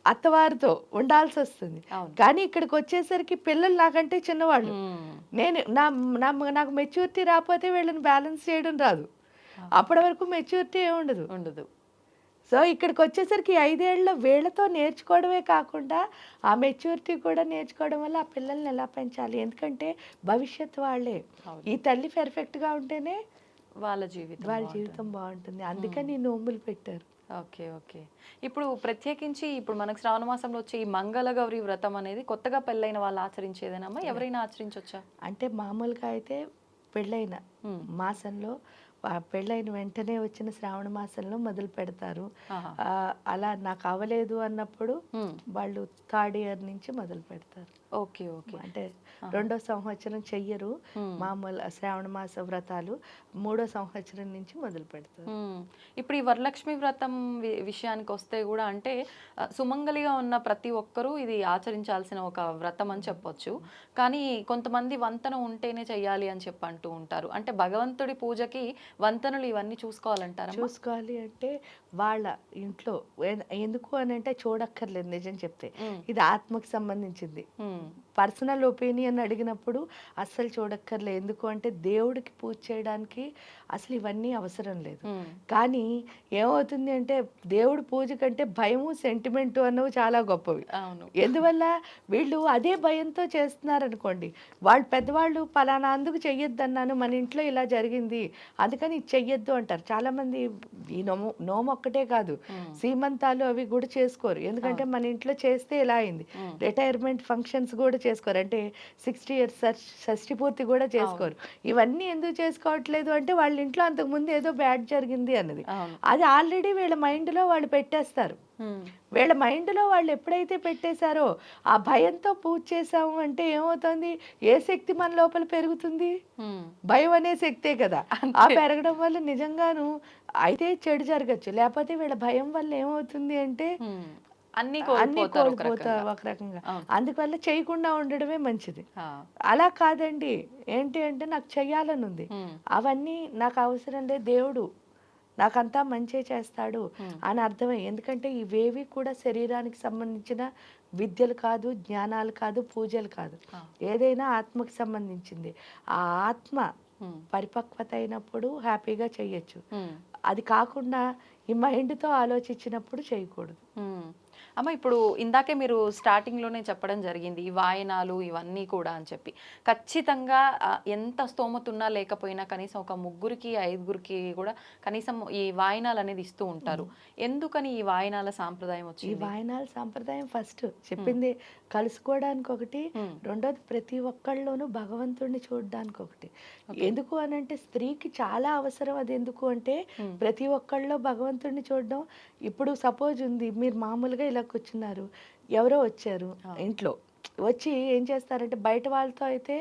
అత్తవారితో ఉండాల్సి వస్తుంది. అవును. కానీ ఇక్కడికి వచ్చేసరికి పిల్లలు నాకంటే చిన్నవాళ్ళు. మ్మ్. నేను నాకు మెచ్యూరిటీ రాకపోతే వీళ్ళని బ్యాలెన్స్ చేయడం రాదు. అప్పటి వరకు మెచ్యూరిటీ ఏముండదు. ఉండదు. సో ఇక్కడికి వచ్చేసరికి 5 ఏళ్ళలో వీళ్ళతో నేర్చుకోవడమే కాకుండా ఆ మెచ్యూరిటీ కూడా నేర్చుకోవడం వల్ల ఆ పిల్లల్ని ఎలా పెంచాలి, ఎందుకంటే భవిష్యత్తు వాళ్ళే. ఈ తల్లి పెర్ఫెక్ట్గా ఉంటేనే వాళ్ళ జీవితం వాళ్ళ జీవితం బాగుంటుంది. అందుకని నోములు పెట్టారు. Okay, okay. ఇప్పుడు ప్రత్యేకించి ఇప్పుడు మనకు శ్రావణ మాసంలో వచ్చే ఈ మంగళగౌరి వ్రతం అనేది కొత్తగా పెళ్ళైన వాళ్ళు ఆచరించేదేనమ్మా, ఎవరైనా ఆచరించవచ్చా? అంటే మామూలుగా అయితే పెళ్ళైన మాసంలో పెళ్ళైన వెంటనే వచ్చిన శ్రావణ మాసంలో మొదలు పెడతారు. అలా నాకు అవ్వలేదు అన్నప్పుడు వాళ్ళు 3rd ఇయర్ నుంచి మొదలు పెడతారు. Okay, okay. అంటే 2వ సంవత్సరం చెయ్యరు మామూలు శ్రావణ మాస వ్రతాలు, 3వ సంవత్సరం నుంచి మొదలు పెడతారు. ఇప్పుడు ఈ వరలక్ష్మి వ్రతం విషయానికి వస్తే కూడా అంటే సుమంగలిగా ఉన్న ప్రతి ఒక్కరూ ఇది ఆచరించాల్సిన ఒక వ్రతం అని చెప్పొచ్చు. కానీ కొంతమంది వంతన ఉంటేనే చెయ్యాలి అని చెప్పి అంటూ ఉంటారు. అంటే భగవంతుడి పూజకి వంతనలు ఇవన్నీ చూసుకోవాలంటారా? చూసుకోవాలి అంటే వాళ్ళ ఇంట్లో ఎందుకు అని అంటే చూడక్కర్లేదు. నిజం చెప్తే ఇది ఆత్మకి సంబంధించింది. పర్సనల్ ఒపీనియన్ అడిగినప్పుడు అస్సలు చూడక్కర్లేదు. ఎందుకు అంటే దేవుడికి పూజ చేయడానికి అసలు ఇవన్నీ అవసరం లేదు. కానీ ఏమవుతుంది అంటే దేవుడి పూజ కంటే భయము సెంటిమెంటు అన్నవి చాలా గొప్పవి. ఎందువల్ల వీళ్ళు అదే భయంతో చేస్తున్నారు అనుకోండి, వాళ్ళు పెద్దవాళ్ళు పలానా అందుకు చెయ్యొద్దన్నాను, మన ఇంట్లో ఇలా జరిగింది అందుకని ఇది చెయ్యొద్దు అంటారు. చాలా మంది ఈ నోము ఒక్కటే కాదు, సీమంతాలు అవి కూడా చేసుకోరు. ఎందుకంటే మన ఇంట్లో చేస్తే ఇలా అయింది. రిటైర్మెంట్ ఫంక్షన్స్ కూడా చేసుకోరు. అంటే 60 years షష్ఠి పూర్తి కూడా చేసుకోరు. ఇవన్నీ ఎందుకు చేసుకోవట్లేదు అంటే వాళ్ళ ఇంట్లో అంతకుముందు ఏదో బ్యాడ్ జరిగింది అన్నది. అది ఆల్రెడీ వీళ్ళ మైండ్లో వాళ్ళు పెట్టేస్తారు. వీళ్ళ మైండ్లో వాళ్ళు ఎప్పుడైతే పెట్టేశారో ఆ భయంతో పూజ చేసాము అంటే ఏమవుతుంది, ఏ శక్తి మన లోపల పెరుగుతుంది? భయం అనే శక్తే కదా. ఆ పెరగడం వల్ల నిజంగాను అయితే చెడు జరగచ్చు. లేకపోతే వీళ్ళ భయం వల్ల ఏమవుతుంది అంటే అన్ని కోల్పోతారు ఒక రకంగా. అందువల్ల చేయకుండా ఉండడమే మంచిది. అలా కాదండి, ఏంటి అంటే నాకు చెయ్యాలని ఉంది, అవన్నీ నాకు అవసరం లేదు, దేవుడు నాకంతా మంచి చేస్తాడు అని అర్థమై. ఎందుకంటే ఇవేవి కూడా శరీరానికి సంబంధించిన విద్యలు కాదు, జ్ఞానాలు కాదు, పూజలు కాదు. ఏదైనా ఆత్మకి సంబంధించింది. ఆ ఆత్మ పరిపక్వత అయినప్పుడు హ్యాపీగా చెయ్యొచ్చు. అది కాకుండా ఈ మైండ్తో ఆలోచించినప్పుడు చేయకూడదు. అమ్మ ఇప్పుడు ఇందాకే మీరు స్టార్టింగ్లోనే చెప్పడం జరిగింది ఈ వాయనాలు ఇవన్నీ కూడా అని చెప్పి. ఖచ్చితంగా ఎంత స్తోమత ఉన్నా లేకపోయినా కనీసం ఒక 3కి 5గురికి కూడా కనీసం ఈ వాయనాలు అనేది ఇస్తూ ఉంటారు. ఎందుకని ఈ వాయనాల సాంప్రదాయం వచ్చింది? ఈ వాయనాల సాంప్రదాయం ఫస్ట్ చెప్పింది కలుసుకోవడానికి ఒకటి, రెండోది ప్రతి ఒక్కళ్ళలోనూ భగవంతుడిని చూడడానికి ఒకటి. ఎందుకు అని అంటే స్త్రీకి చాలా అవసరం అది. ఎందుకు అంటే ప్రతి ఒక్కళ్ళలో భగవంతుడిని చూడడం. ఇప్పుడు సపోజ్ ఉంది, మీరు మామూలుగా ఇలా కూర్చున్నారు, ఎవరో వచ్చారు ఇంట్లో, వచ్చి ఏం చేస్తారంటే బయట వాళ్ళతో అయితే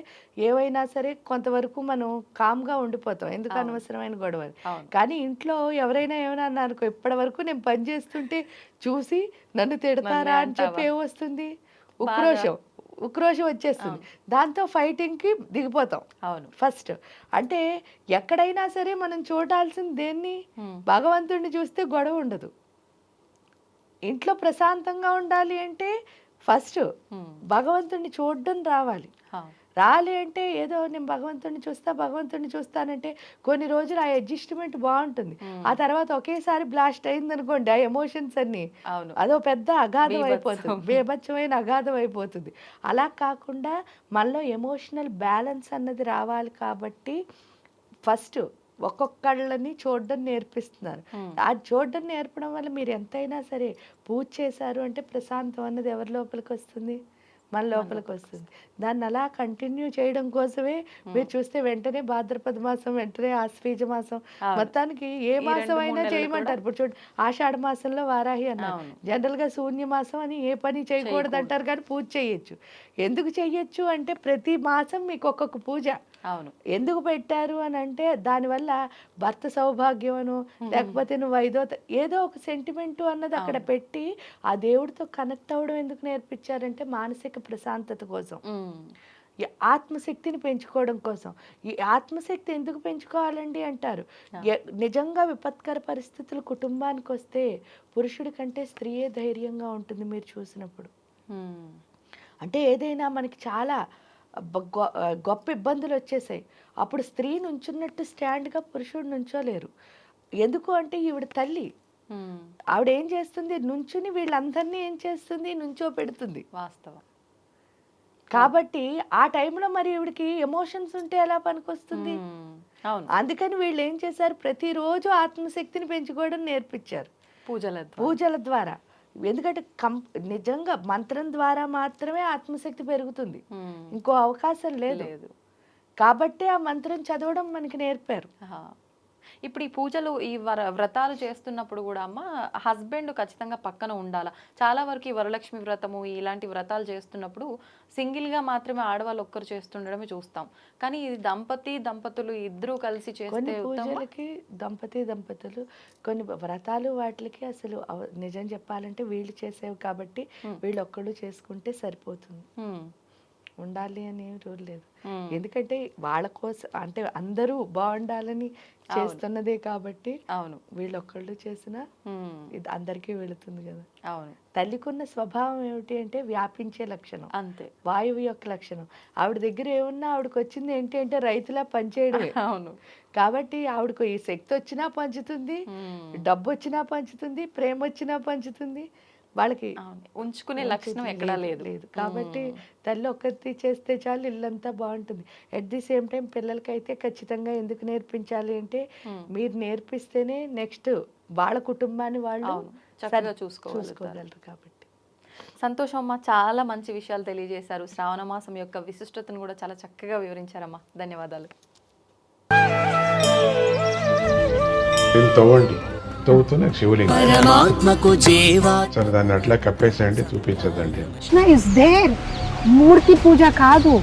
ఏవైనా సరే కొంతవరకు మనం కామ్గా ఉండిపోతాం, ఎందుకు అనవసరమైన గొడవ. కానీ ఇంట్లో ఎవరైనా ఏమైనా అన్నారనుకో, ఇప్పటి వరకు నేను పని చేస్తుంటే చూసి నన్ను తిడతారా అని చెప్పి ఏమొస్తుంది, ఉక్రోషం వచ్చేస్తుంది. దాంతో ఫైటింగ్కి దిగిపోతాం. అవును, ఫస్ట్ అంటే ఎక్కడైనా సరే మనం చూడాల్సింది దేన్ని, భగవంతుడిని చూస్తే గొడవ ఉండదు. ఇంట్లో ప్రశాంతంగా ఉండాలి అంటే ఫస్ట్ భగవంతుడిని చూడడం రావాలి. రాలి అంటే ఏదో నేను భగవంతుడిని చూస్తానంటే కొన్ని రోజులు ఆ అడ్జస్ట్మెంట్ బాగుంటుంది. ఆ తర్వాత ఒకేసారి బ్లాస్ట్ అయింది అనుకోండి, ఆ ఎమోషన్స్ అన్ని అదో పెద్ద అగాధం అయిపోతుంది, బేభత్సమైన అగాధం అయిపోతుంది. అలా కాకుండా మనలో ఎమోషనల్ బ్యాలెన్స్ అన్నది రావాలి. కాబట్టి ఫస్ట్ ఒక్కొక్కళ్ళని చూడడం నేర్పిస్తున్నారు. ఆ చూడడం నేర్పడం వల్ల మీరు ఎంతైనా సరే పూజ చేశారు అంటే ప్రశాంతం అన్నది ఎవరి లోపలికి వస్తుంది, మన లోపలికి వస్తుంది. దాన్ని అలా కంటిన్యూ చేయడం కోసమే మీరు చూస్తే వెంటనే భాద్రపద మాసం, వెంటనే ఆశ్వీజ మాసం, మొత్తానికి ఏ మాసం అయినా చేయమంటారు. ఇప్పుడు చూడండి, ఆషాఢ మాసంలో వారాహి అన్నారు. జనరల్ గా శూన్య మాసం అని ఏ పని చేయకూడదు అంటారు, కానీ పూజ చేయొచ్చు. ఎందుకు చెయ్యొచ్చు అంటే ప్రతి మాసం మీకు ఒక్కొక్క పూజ. అవును. ఎందుకు పెట్టారు అని అంటే దానివల్ల భర్త సౌభాగ్యం అను, లేకపోతే నువ్వు ఏదో ఒక సెంటిమెంట్ అన్నది అక్కడ పెట్టి ఆ దేవుడితో కనెక్ట్ అవ్వడం ఎందుకు నేర్పించారంటే మానసిక ప్రశాంతత కోసం, ఈ ఆత్మశక్తిని పెంచుకోవడం కోసం. ఈ ఆత్మశక్తి ఎందుకు పెంచుకోవాలండి అంటారు. నిజంగా విపత్కర పరిస్థితులు కుటుంబానికి వస్తే పురుషుడి కంటే స్త్రీయే ధైర్యంగా ఉంటుంది మీరు చూసినప్పుడు. అంటే ఏదైనా మనకి చాలా గొప్ప ఇబ్బందులు వచ్చేసాయి, అప్పుడు స్త్రీ నుంచున్నట్టు స్టాండ్గా పురుషుడు నుంచోలేరు. ఎందుకు అంటే ఈవిడ తల్లి, ఆవిడ ఏం చేస్తుంది, నుంచుని వీళ్ళందరినీ ఏం చేస్తుంది, నుంచో పెడుతుంది. వాస్తవం. కాబట్టి ఆ టైంలో మరి ఈవిడికి ఎమోషన్స్ ఉంటే ఎలా పనికొస్తుంది? అందుకని వీళ్ళు ఏం చేశారు, ప్రతిరోజు ఆత్మశక్తిని పెంచుకోవడం నేర్పించారు పూజల ద్వారా. ఎందుకంటే నిజంగా మంత్రం ద్వారా మాత్రమే ఆత్మశక్తి పెరుగుతుంది, ఇంకో అవకాశం లేదు. కాబట్టి ఆ మంత్రం చదవడం మనకి నేర్పారు. ఇప్పుడు ఈ పూజలు, ఈ వ్రతాలు చేస్తున్నప్పుడు కూడా అమ్మ హస్బెండ్ ఖచ్చితంగా పక్కన ఉండాలా? చాలా వరకు ఈ వరలక్ష్మి వ్రతము ఇలాంటి వ్రతాలు చేస్తున్నప్పుడు సింగిల్గా మాత్రమే ఆడవాళ్ళు ఒక్కరు చేస్తుండడమే చూస్తాం. కానీ ఇది దంపతులు ఇద్దరు కలిసి చేస్తే పూజలకి దంపతులు కొన్ని వ్రతాలు వాటికి అసలు నిజం చెప్పాలంటే వీళ్ళు చేసేవి కాబట్టి వీళ్ళు ఒక్కళ్ళు చేసుకుంటే సరిపోతుంది, ఉండాలి అని రూల్ లేదు. ఎందుకంటే వాళ్ళ కోసం అంటే అందరూ బాగుండాలని చేస్తున్నదే కాబట్టి వీళ్ళొక్కళ్ళు చేసినా ఇది అందరికీ వెళుతుంది కదా. తల్లికున్న స్వభావం ఏమిటి అంటే వ్యాపించే లక్షణం, అంతే వాయువు యొక్క లక్షణం. ఆవిడ దగ్గర ఏమున్నా ఆవిడకి వచ్చింది ఏంటి అంటే రైతులా పనిచేయడమే. కాబట్టి ఆవిడకు ఈ శక్తి వచ్చినా పంచుతుంది, డబ్బు వచ్చినా పంచుతుంది, ప్రేమ వచ్చినా పంచుతుంది. వాళ్ళకి ఉంచుకునే లక్షణం ఎక్కడా లేదు. కాబట్టి తల్లి ఒక్కటి చేస్తే చాలు, ఇల్లంతా బాగుంటుంది. అట్ ది సేమ్ టైం పిల్లలకైతే ఖచ్చితంగా ఎందుకు నేర్పించాలి అంటే మీరు నేర్పిస్తేనే నెక్స్ట్ వాళ్ళ కుటుంబాన్ని వాళ్ళు చక్కగా చూసుకోగలరు కాబట్టి. సంతోషం అమ్మా, చాలా మంచి విషయాలు తెలియజేశారు. శ్రావణ మాసం యొక్క విశిష్టతను కూడా చాలా చక్కగా వివరించారమ్మా. ధన్యవాదాలు. తవ్వుతూనే శివలింగం సరే దాన్ని అట్లా కప్పేసేయండి, చూపించదండి. కృష్ణ ఇస్ దేర్, మూర్తి పూజ కాదు,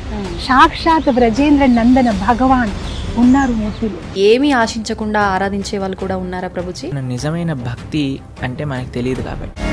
సాక్షాత్ బ్రజేంద్ర నందన భగవాన్ ఉన్నారు మూర్తిలో. ఏమీ ఆశించకుండా ఆరాధించే వాళ్ళు కూడా ఉన్నారా ప్రభుజీ? నిజమైన భక్తి అంటే మనకు తెలియదు కాబట్టి